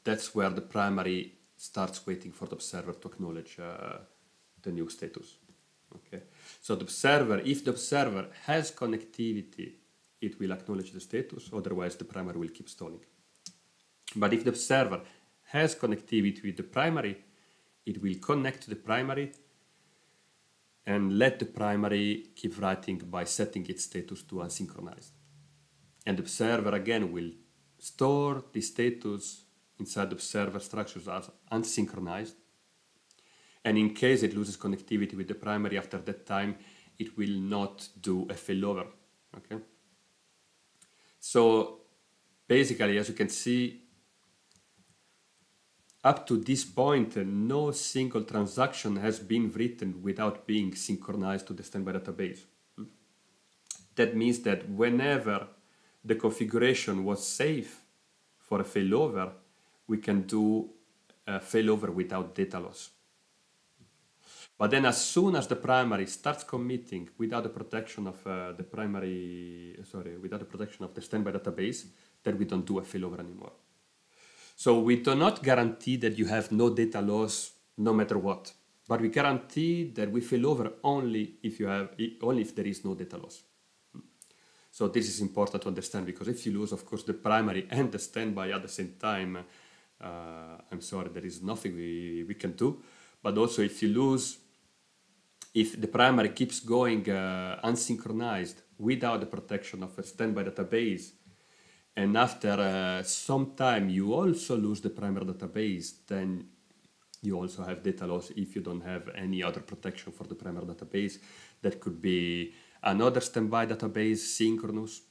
that's where the primary starts waiting for the observer to acknowledge the new status. Okay, so the observer, if the observer has connectivity, it will acknowledge the status, otherwise the primary will keep stalling. But if the observer has connectivity with the primary, it will connect to the primary and let the primary keep writing by setting its status to unsynchronized. And the observer again will store the status inside the observer structures as unsynchronized. And in case it loses connectivity with the primary after that time, it will not do a failover. Okay. So basically, as you can see, up to this point, no single transaction has been written without being synchronized to the standby database. That means that whenever the configuration was safe for a failover, we can do a failover without data loss. But then as soon as the primary starts committing without the protection of without the protection of the standby database, then we don't do a failover anymore. So we do not guarantee that you have no data loss no matter what, but we guarantee that we failover only if there is no data loss. So this is important to understand, because if you lose, of course, the primary and the standby at the same time, I'm sorry, there is nothing we can do. But also if you lose, if the primary keeps going unsynchronized without the protection of a standby database, and after some time you also lose the primary database, then you also have data loss if you don't have any other protection for the primary database. That could be another standby database, synchronous,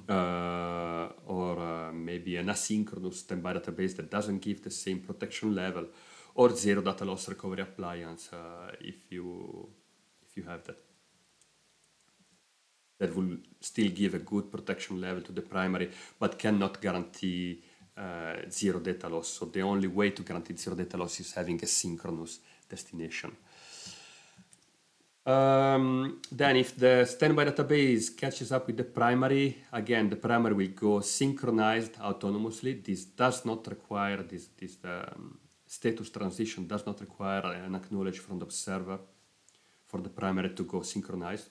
or maybe an asynchronous standby database that doesn't give the same protection level, or zero data loss recovery appliance if you have that. That will still give a good protection level to the primary, but cannot guarantee zero data loss. So the only way to guarantee zero data loss is having a synchronous destination. Then if the standby database catches up with the primary, again, the primary will go synchronized autonomously. This does not require, this status transition does not require an acknowledge from the observer for the primary to go synchronized.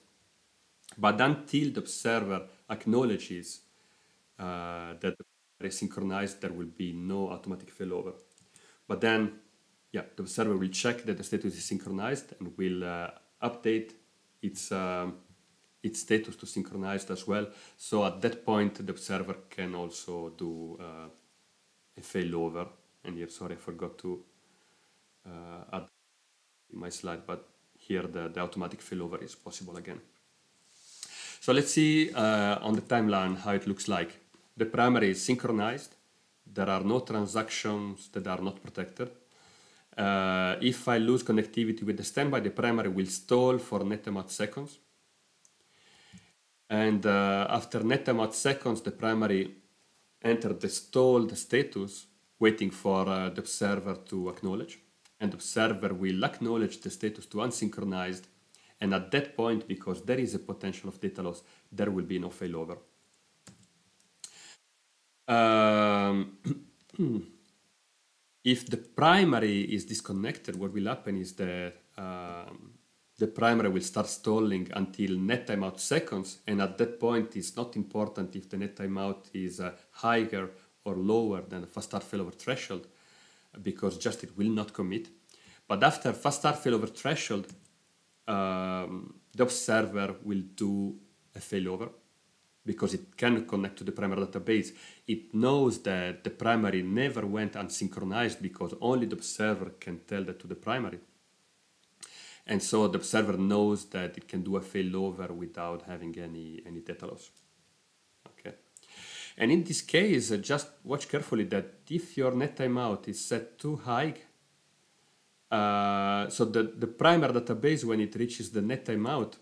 But until the observer acknowledges that the primary is synchronized, there will be no automatic failover. But then, yeah, the observer will check that the status is synchronized and will update its status to synchronized as well. So at that point, the observer can also do a failover. And here, sorry, I forgot to add in my slide, but here the automatic failover is possible again. So let's see on the timeline how it looks like. The primary is synchronized. There are no transactions that are not protected. If I lose connectivity with the standby, the primary will stall for net amount seconds. And after net amount seconds, the primary enters the stalled status, waiting for the observer to acknowledge. And the observer will acknowledge the status to unsynchronized. And at that point, because there is a potential of data loss, there will be no failover. If the primary is disconnected, what will happen is that the primary will start stalling until net timeout seconds, and at that point it's not important if the net timeout is higher or lower than the fast start failover threshold, because just it will not commit. But after fast start failover threshold, the observer will do a failover because it can connect to the primary database. It knows that the primary never went unsynchronized because only the observer can tell that to the primary. And so the observer knows that it can do a failover without having any data loss. Okay. And in this case, just watch carefully that if your net timeout is set too high, so the primary database, when it reaches the net timeout,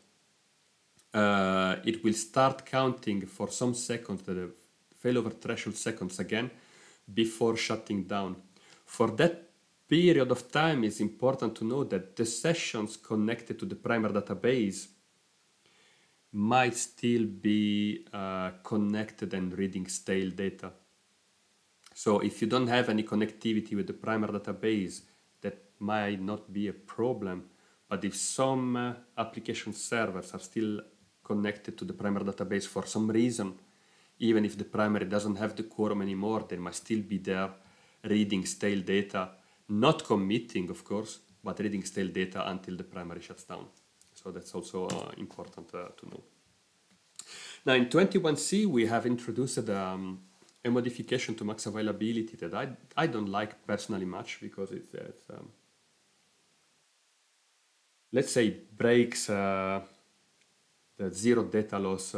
it will start counting for some seconds, the failover threshold seconds again, before shutting down. For that period of time, it's important to know that the sessions connected to the primary database might still be connected and reading stale data. So if you don't have any connectivity with the primary database, that might not be a problem. But if some application servers are still connected to the primary database for some reason, even if the primary doesn't have the quorum anymore, they might still be there reading stale data, not committing, of course, but reading stale data until the primary shuts down. So that's also important to know. Now in 21C, we have introduced a modification to max availability that I don't like personally much, because it's let's say breaks the zero data loss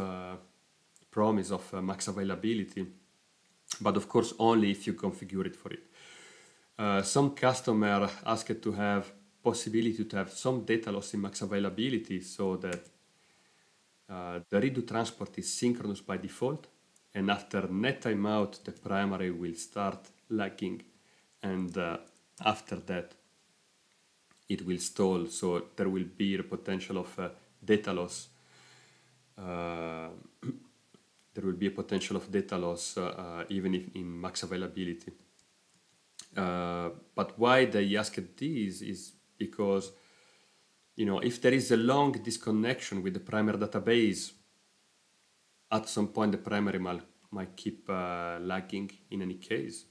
promise of max availability, but of course only if you configure it for it. Some customer asked to have possibility to have some data loss in max availability, so that the redo transport is synchronous by default, and after net timeout the primary will start lagging, and after that it will stall. So there will be the potential of data loss. There will be a potential of data loss even if in max availability. But why they asked this is because, if there is a long disconnection with the primary database, at some point the primary might keep lagging in any case.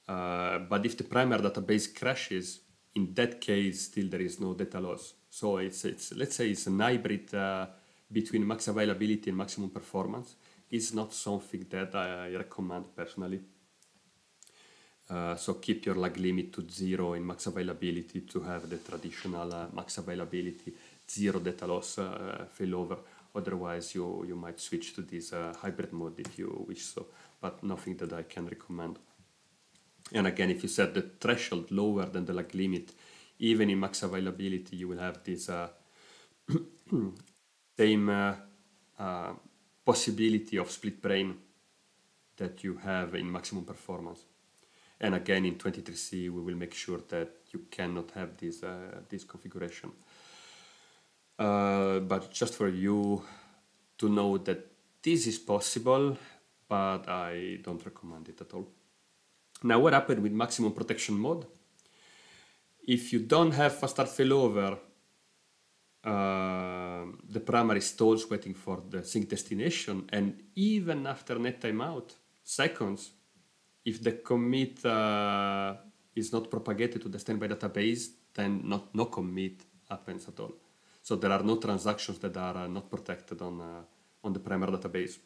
But if the primary database crashes, in that case, still there is no data loss. So it's let's say it's an hybrid between max availability and maximum performance. It's not something that I recommend personally. So keep your lag limit to 0 in max availability to have the traditional max availability, 0 data loss failover. Otherwise, you might switch to this hybrid mode if you wish so, but nothing that I can recommend. And again, if you set the threshold lower than the lag limit, even in max availability, you will have this same possibility of split brain that you have in maximum performance. And again, in 23C, we will make sure that you cannot have this configuration. But just for you to know that this is possible, but I don't recommend it at all. Now, what happened with maximum protection mode? If you don't have fast-start failover, the primary stalls waiting for the sync destination, and even after net timeout, seconds, if the commit is not propagated to the standby database, then no commit happens at all. So there are no transactions that are not protected on the primary database.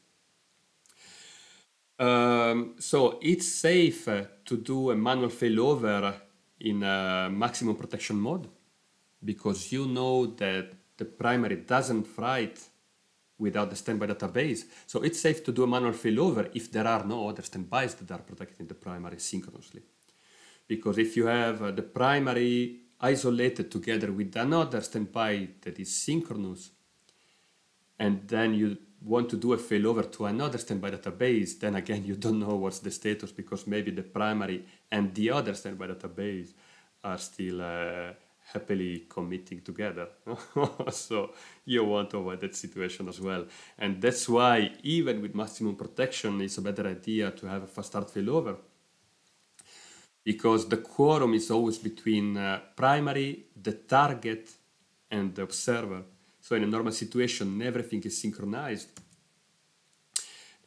So it's safe to do a manual failover in maximum protection mode, because you know that the primary doesn't write without the standby database. So it's safe to do a manual failover if there are no other standbys that are protecting the primary synchronously. Because if you have the primary isolated together with another standby that is synchronous, and then you want to do a failover to another standby database, then again you don't know what's the status, because maybe the primary and the other standby database are still happily committing together. So you want to avoid that situation as well. And that's why even with maximum protection, it's a better idea to have a fast-start failover, because the quorum is always between primary, the target, and the observer. So in a normal situation, everything is synchronized.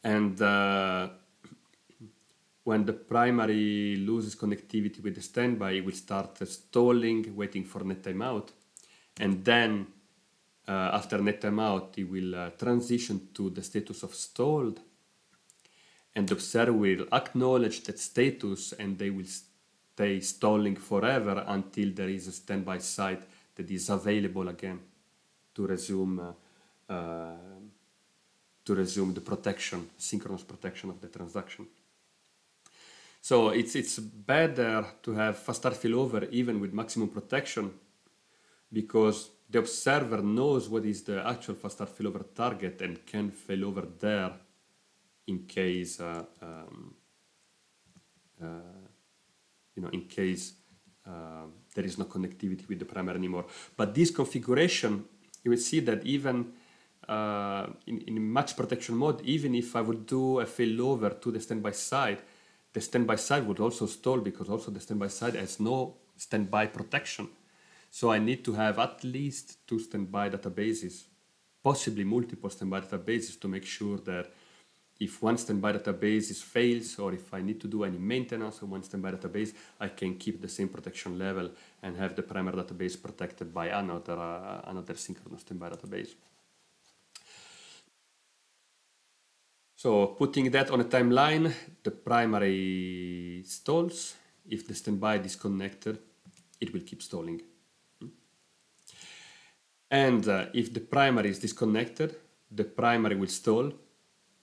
And when the primary loses connectivity with the standby, it will start stalling, waiting for net timeout. And then after net timeout, it will transition to the status of stalled. And the observer will acknowledge that status, and they will stay stalling forever until there is a standby site that is available again to resume the protection, synchronous protection of the transaction. So it's better to have fast-start failover even with maximum protection, because the observer knows what is the actual fast-start failover target and can failover there in case there is no connectivity with the primary anymore. But this configuration, you will see that even in max protection mode, even if I would do a failover to the standby side, the standby side would also stall, because also the standby side has no standby protection. So I need to have at least 2 standby databases, possibly multiple standby databases, to make sure that if one standby database fails, or if I need to do any maintenance on one standby database, I can keep the same protection level and have the primary database protected by another synchronous standby database. So putting that on a timeline, the primary stalls. If the standby is disconnected, it will keep stalling. And if the primary is disconnected, the primary will stall.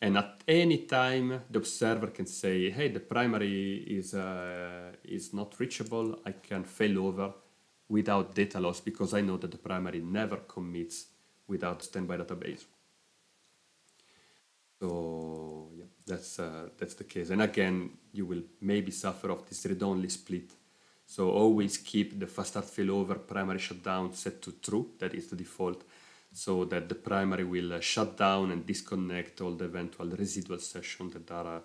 And at any time, the observer can say, hey, the primary is not reachable. I can failover without data loss, because I know that the primary never commits without standby database. So yeah, that's the case. And again, you will maybe suffer of this read-only split. So always keep the fast-start failover primary shutdown set to true, that is the default, so that the primary will shut down and disconnect all the eventual residual sessions that are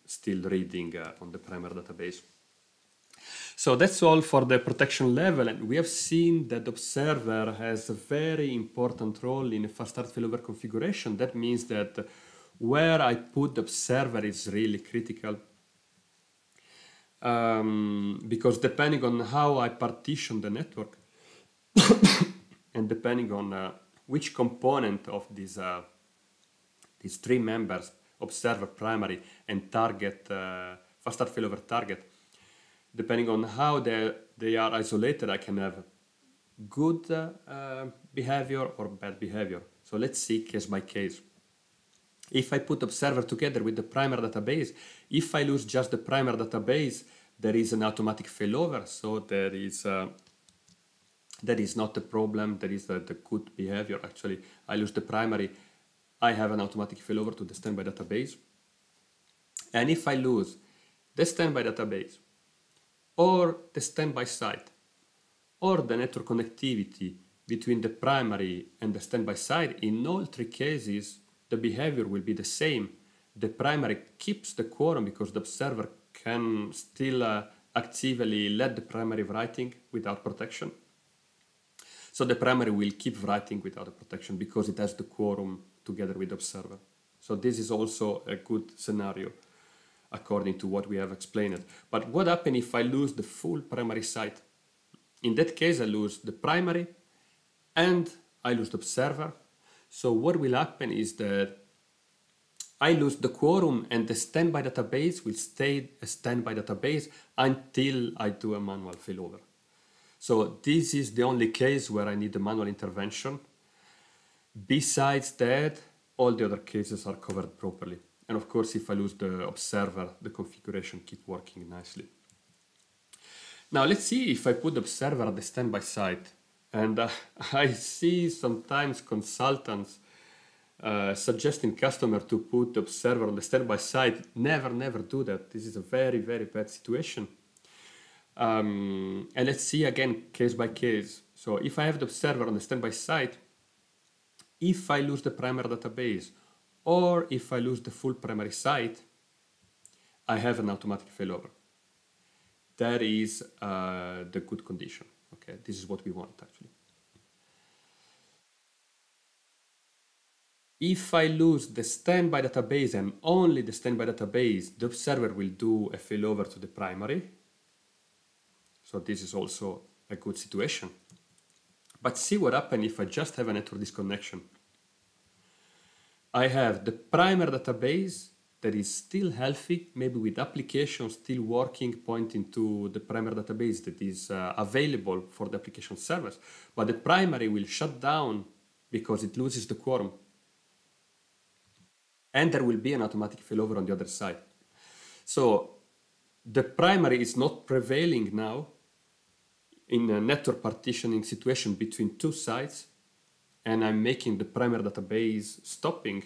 still reading on the primary database. So that's all for the protection level, and we have seen that the observer has a very important role in a fast-start failover configuration. That means that where I put the observer is really critical, because depending on how I partition the network and depending on which component of these three members, observer, primary, and target, fast-start failover target, depending on how they are isolated, I can have good behavior or bad behavior. So let's see case by case. If I put observer together with the primary database, if I lose just the primary database, there is an automatic failover. So that is not a problem. That is the good behavior. Actually, I lose the primary, I have an automatic failover to the standby database. And if I lose the standby database, or the standby site, or the network connectivity between the primary and the standby site, in all three cases, the behavior will be the same. The primary keeps the quorum because the observer can still actively let the primary writing without protection. So the primary will keep writing without a protection because it has the quorum together with the observer. So this is also a good scenario according to what we have explained. But what happens if I lose the full primary site? In that case, I lose the primary and I lose the observer. So what will happen is that I lose the quorum and the standby database will stay a standby database until I do a manual failover. So this is the only case where I need a manual intervention. Besides that, all the other cases are covered properly. And of course, if I lose the observer, the configuration keeps working nicely. Now let's see if I put the observer at the standby site. And I see sometimes consultants suggesting customer to put the observer on the standby site. Never do that. This is a very, very bad situation. And let's see again case by case. So if I have the observer on the standby site, if I lose the primary database, or if I lose the full primary site, I have an automatic failover. That is the good condition. Okay, this is what we want actually. If I lose the standby database and only the standby database, the observer will do a failover to the primary. So this is also a good situation. But see what happens if I just have a network disconnection. I have the primary database that is still healthy, maybe with applications still working, pointing to the primary database that is available for the application servers. But the primary will shut down because it loses the quorum. And there will be an automatic failover on the other side. So the primary is not prevailing now in a network partitioning situation between two sites, and I'm making the primary database stopping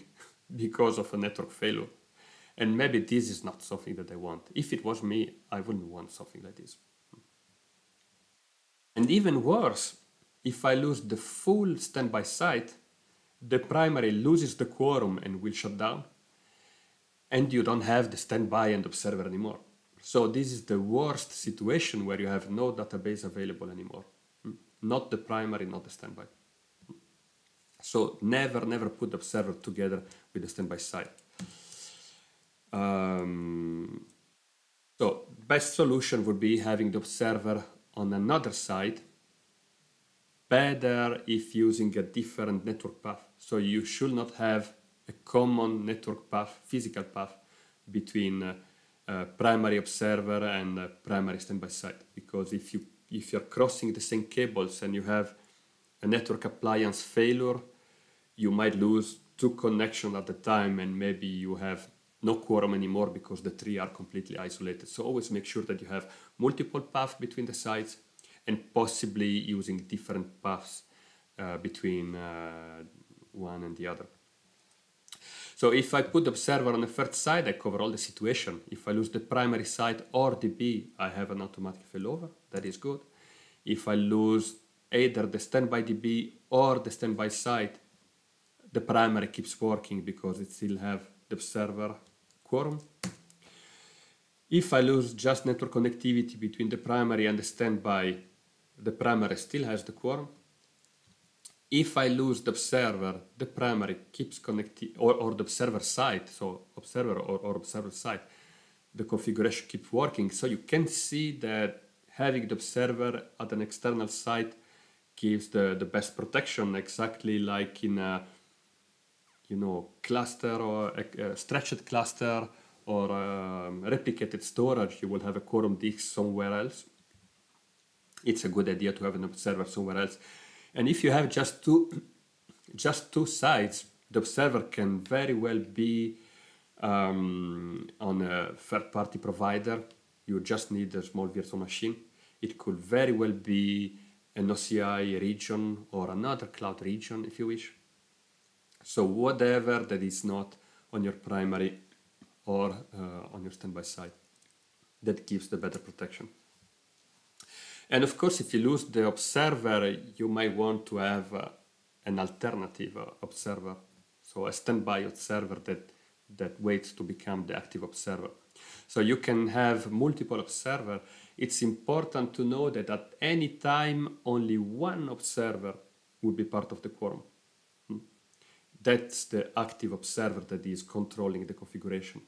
because of a network failure. And maybe this is not something that I want. If it was me, I wouldn't want something like this. And even worse, if I lose the full standby site, the primary loses the quorum and will shut down, and you don't have the standby and observer anymore. So this is the worst situation where you have no database available anymore. Not the primary, not the standby. So never put the observer together with the standby site. So best solution would be having the observer on another site. Better if using a different network path. So you should not have a common network path, physical path between primary observer and primary standby site. Because if you're crossing the same cables and you have a network appliance failure, you might lose two connections at a time, and maybe you have no quorum anymore because the three are completely isolated. So always make sure that you have multiple paths between the sites, and possibly using different paths between one and the other. So if I put the observer on the first side, I cover all the situation. If I lose the primary site or DB, I have an automatic failover. That is good. If I lose either the standby DB or the standby site, the primary keeps working because it still have the observer quorum. If I lose just network connectivity between the primary and the standby, the primary still has the quorum. If I lose the observer, the primary keeps connecting, or the observer side, so observer or observer side, the configuration keeps working. So you can see that having the observer at an external site gives the best protection, exactly like in a cluster or a stretched cluster or replicated storage. You will have a quorum disk somewhere else. It's a good idea to have an observer somewhere else. And if you have just two sites, the observer can very well be on a third-party provider. You just need a small virtual machine. It could very well be an OCI region or another cloud region if you wish. So whatever that is not on your primary or on your standby site, that gives the better protection. And of course, if you lose the observer, you might want to have an alternative observer. So a standby observer that waits to become the active observer. So you can have multiple observers. It's important to know that at any time, only one observer will be part of the quorum. That's the active observer that is controlling the configuration.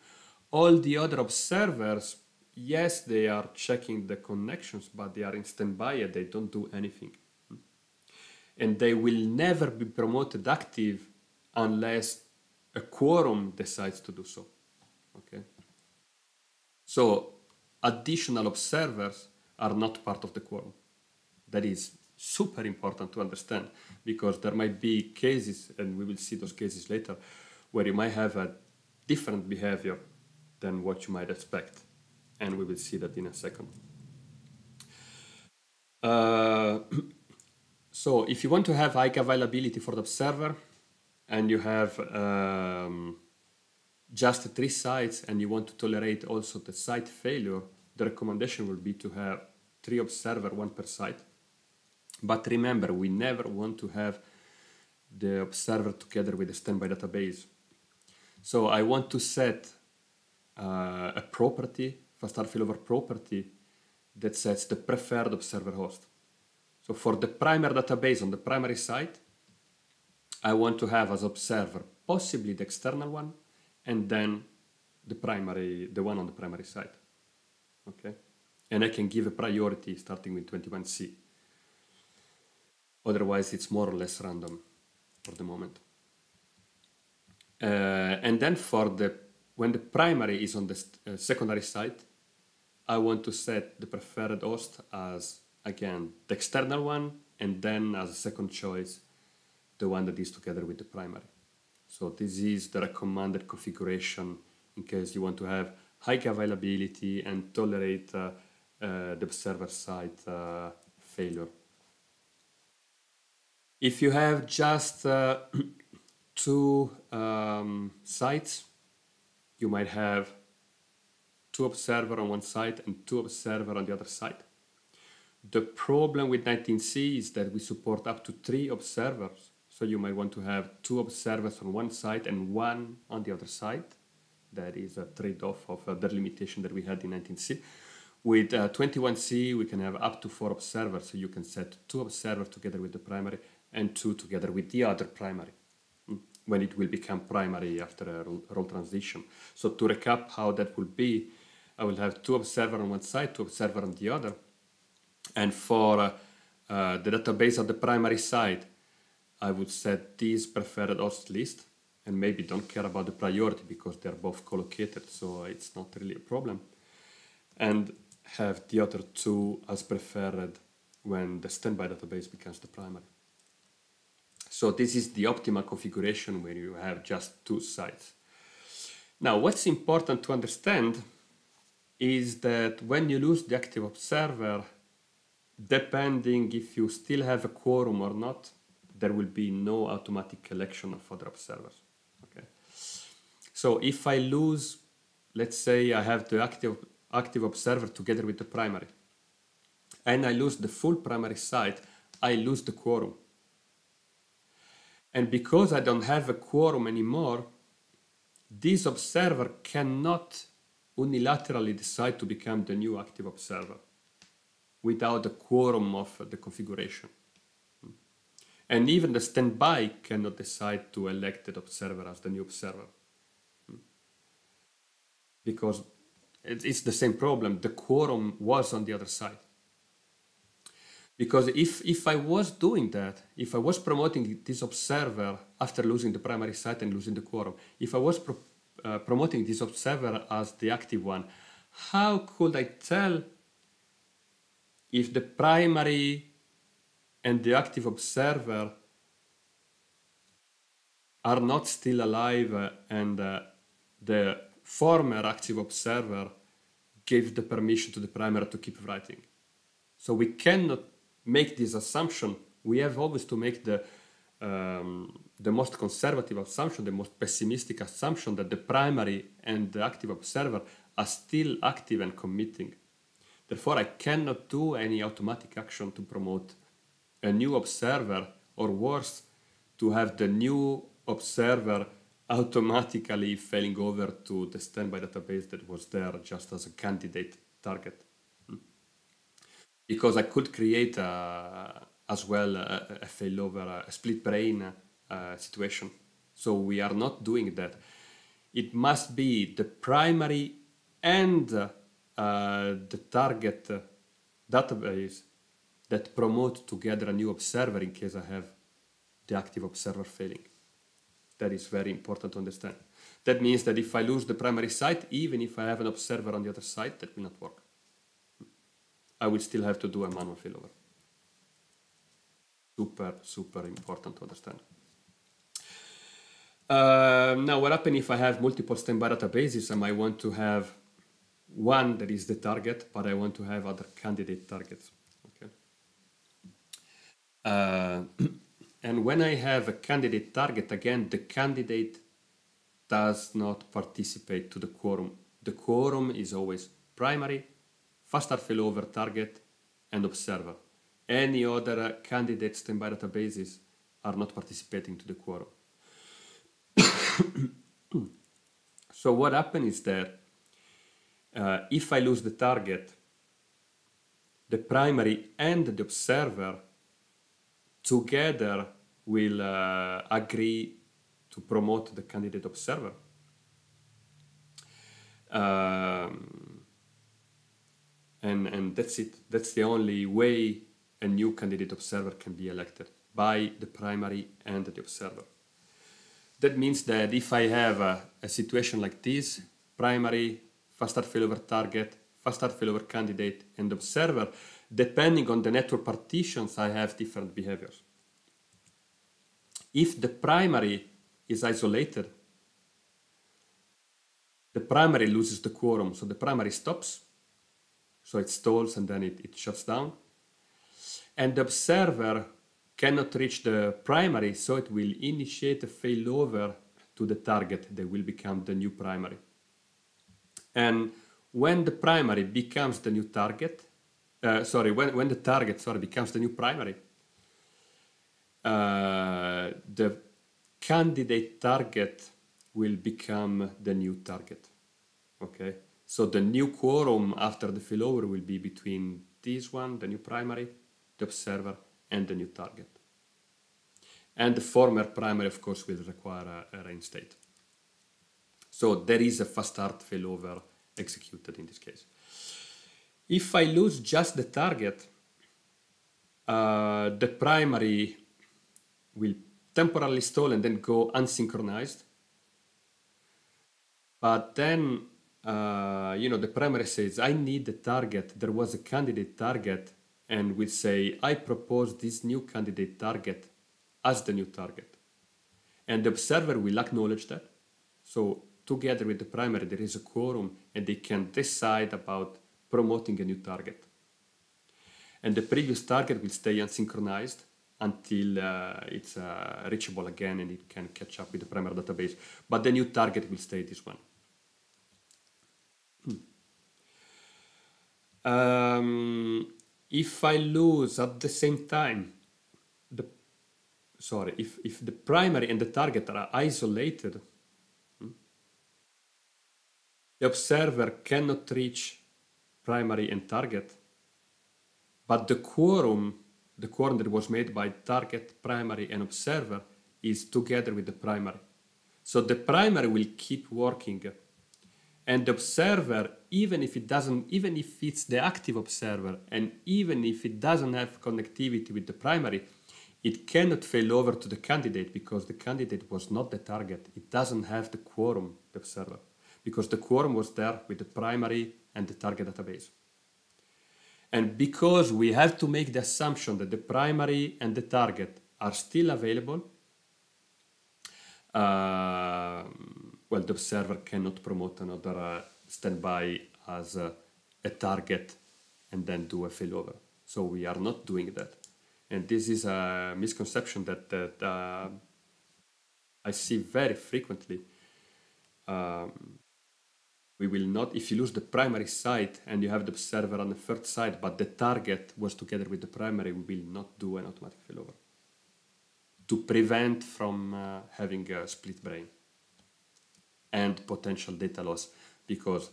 All the other observers, yes, they are checking the connections, but they are in standby and they don't do anything. And they will never be promoted active unless a quorum decides to do so. Okay. So additional observers are not part of the quorum. That is super important to understand, because there might be cases, and we will see those cases later, where you might have a different behavior than what you might expect. And we will see that in a second. So if you want to have high availability for the observer and you have just 3 sites and you want to tolerate also the site failure, the recommendation will be to have 3 observers, 1 per site. But remember, we never want to have the observer together with the standby database. So I want to set a property, Fast-Start Failover property, that sets the preferred observer host. So for the primary database on the primary site, I want to have as observer possibly the external one, and then the one on the primary site. Okay, and I can give a priority starting with 21C. Otherwise, it's more or less random for the moment. And then when the primary is on the secondary site, I want to set the preferred host as, again, the external one, and then as a second choice, the one that is together with the primary. So this is the recommended configuration in case you want to have high availability and tolerate the server side failure. If you have just 2 sites, you might have 2 observers on one side and 2 observers on the other side. The problem with 19C is that we support up to 3 observers. So you might want to have 2 observers on one side and 1 on the other side. That is a trade-off of the limitation that we had in 19C. With 21C, we can have up to 4 observers. So you can set 2 observers together with the primary and 2 together with the other primary, when it will become primary after a role transition. So to recap how that will be, I will have 2 observers on one side, 2 observers on the other. And for the database of the primary side, I would set this preferred host list, and maybe don't care about the priority because they're both collocated, so it's not really a problem. And have the other 2 as preferred when the standby database becomes the primary. So this is the optimal configuration where you have just 2 sites. Now, what's important to understand is that when you lose the active observer, depending if you still have a quorum or not, there will be no automatic collection of other observers. Okay. So if I lose, let's say I have the active observer together with the primary, and I lose the full primary site, I lose the quorum. And because I don't have a quorum anymore, this observer cannot unilaterally decide to become the new active observer without the quorum of the configuration. And even the standby cannot decide to elect the observer as the new observer. Because it's the same problem. The quorum was on the other side. Because if I was doing that, if I was promoting this observer after losing the primary site and losing the quorum, if I was promoting this observer as the active one, how could I tell if the primary and the active observer are not still alive and the former active observer gave the permission to the primary to keep writing? So we cannot make this assumption. We have always to make the most conservative assumption, the most pessimistic assumption that the primary and the active observer are still active and committing. Therefore, I cannot do any automatic action to promote a new observer, or worse, to have the new observer automatically failing over to the standby database that was there just as a candidate target. Because I could create as well a failover, a split brain situation. So we are not doing that. It must be the primary and the target database that promote together a new observer in case I have the active observer failing. That is very important to understand. That means that if I lose the primary site, even if I have an observer on the other side, that will not work. I will still have to do a manual failover. Super important to understand. Now, what happens if I have multiple standby databases? I might want to have one that is the target, but I want to have other candidate targets. Okay. And when I have a candidate target, again, the candidate does not participate to the quorum. The quorum is always primary, fast-start failover target, and observer. Any other candidate standby databases are not participating to the quorum. So what happens is that if I lose the target, the primary and the observer together will agree to promote the candidate observer. And that's it. That's the only way a new candidate observer can be elected, by the primary and the observer. That means that if I have a situation like this, primary, fast-start failover target, fast-start failover candidate, and observer, depending on the network partitions, I have different behaviors. If the primary is isolated, the primary loses the quorum, so the primary stops, so it stalls and then it shuts down. And the observer cannot reach the primary, so it will initiate a failover to the target that will become the new primary. And when the primary becomes the new target, when the target becomes the new primary, the candidate target will become the new target. Okay, so the new quorum after the failover will be between this one, the new primary, the observer, and the new target. And the former primary, of course, will require a reinstate. So there is a fast-start failover executed in this case. If I lose just the target, the primary will temporarily stall and then go unsynchronized. But then, the primary says, I need the target. There was a candidate target, and will say, I propose this new candidate target as the new target. And the observer will acknowledge that. So together with the primary, there is a quorum, and they can decide about promoting a new target. And the previous target will stay unsynchronized, until it's reachable again and it can catch up with the primary database. But the new target will stay this one. If I lose at the same time, if the primary and the target are isolated, the observer cannot reach primary and target, but the quorum that was made by target, primary, and observer is together with the primary. So the primary will keep working, and the observer, even if it's the active observer, and even if it doesn't have connectivity with the primary, it cannot fail over to the candidate because the candidate was not the target. It doesn't have the quorum, the observer, because the quorum was there with the primary and the target database. And because we have to make the assumption that the primary and the target are still available, well, the observer cannot promote another standby as a target and then do a failover. So we are not doing that. And this is a misconception that I see very frequently. We will not, if you lose the primary site and you have the observer on the third site, but the target was together with the primary, we will not do an automatic failover to prevent from having a split brain and potential data loss, because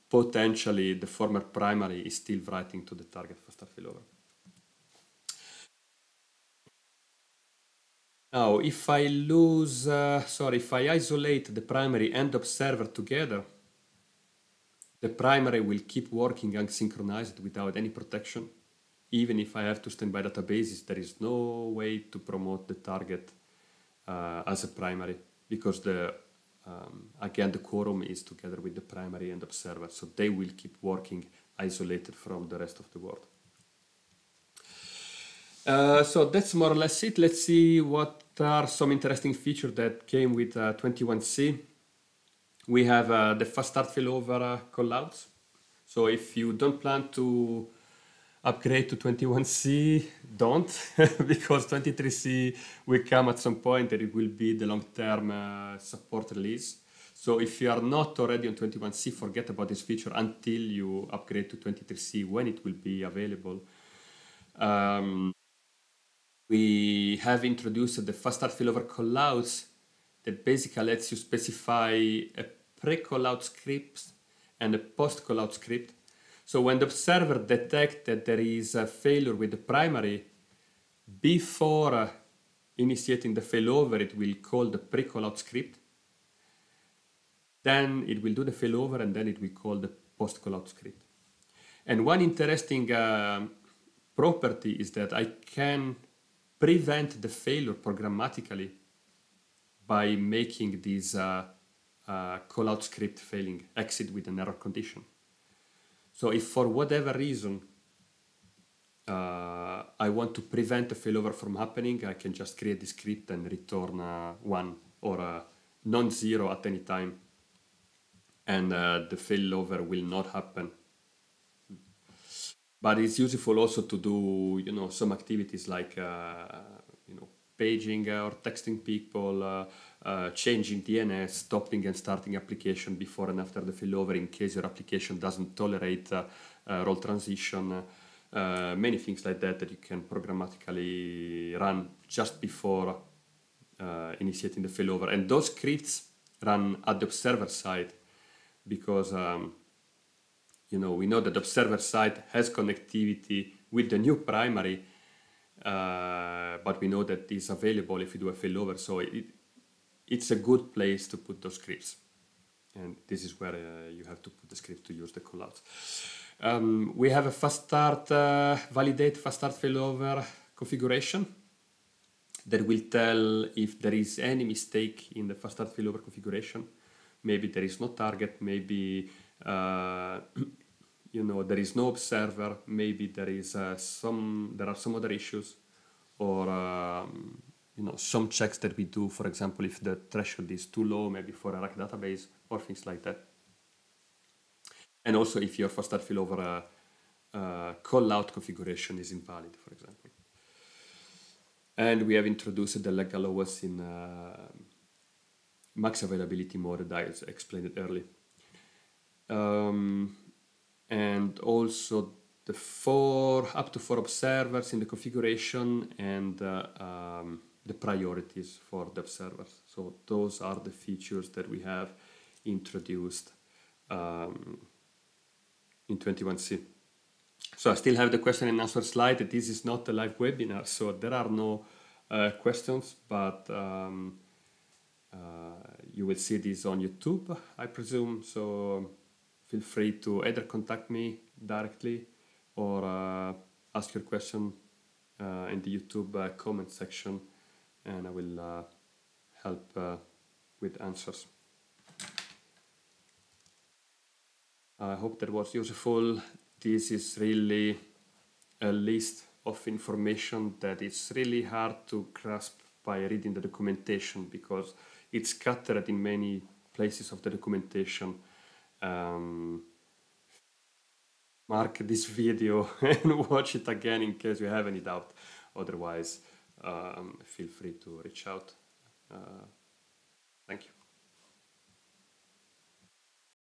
potentially the former primary is still writing to the target fast-start failover. Now, if I lose, if I isolate the primary and the observer together, the primary will keep working unsynchronized without any protection. Even if I have to standby databases, there is no way to promote the target as a primary, because again, the quorum is together with the primary and observer, so they will keep working isolated from the rest of the world. So that's more or less it. Let's see what are some interesting features that came with 21C. We have the fast-start failover callouts. So if you don't plan to upgrade to 21C, don't, because 23C will come at some point and it will be the long-term support release. So if you are not already on 21C, forget about this feature until you upgrade to 23C when it will be available. We have introduced the fast-start failover callouts that basically lets you specify a pre-callout script and a post-callout script. So when the observer detects that there is a failure with the primary, before initiating the failover, it will call the pre-callout script. Then it will do the failover, and then it will call the post-callout script. And one interesting property is that I can prevent the failure programmatically by making this callout script failing exit with an error condition. So if for whatever reason I want to prevent a failover from happening, I can just create the script and return 1 or non-zero at any time, and the failover will not happen. But it's useful also to do, some activities like, paging or texting people, changing DNS, stopping and starting application before and after the failover in case your application doesn't tolerate role transition, many things like that you can programmatically run just before initiating the failover. And those scripts run at the observer side because we know that the observer side has connectivity with the new primary, but we know that it's available if you do a failover. So it's a good place to put those scripts. And this is where you have to put the script to use the callouts. We have a fast-start, validate fast-start failover configuration that will tell if there is any mistake in the fast-start failover configuration. Maybe there is no target, maybe there is no observer, maybe there are some other issues, or some checks that we do, for example, if the threshold is too low, maybe for a rack database or things like that. And also if your fast-start failover callout configuration is invalid, for example. And we have introduced the legal OS in max availability mode that I explained it earlier. And also the up to four observers in the configuration, and the priorities for the observers. So those are the features that we have introduced in 21C. So I still have the question and answer slide. This is not a live webinar, so there are no questions, but you will see this on YouTube, I presume. So feel free to either contact me directly or ask your question in the YouTube comment section, and I will help with answers. I hope that was useful. This is really a list of information that is really hard to grasp by reading the documentation, because it's scattered in many places of the documentation. Mark this video and watch it again in case you have any doubt. Otherwise, feel free to reach out. Thank you.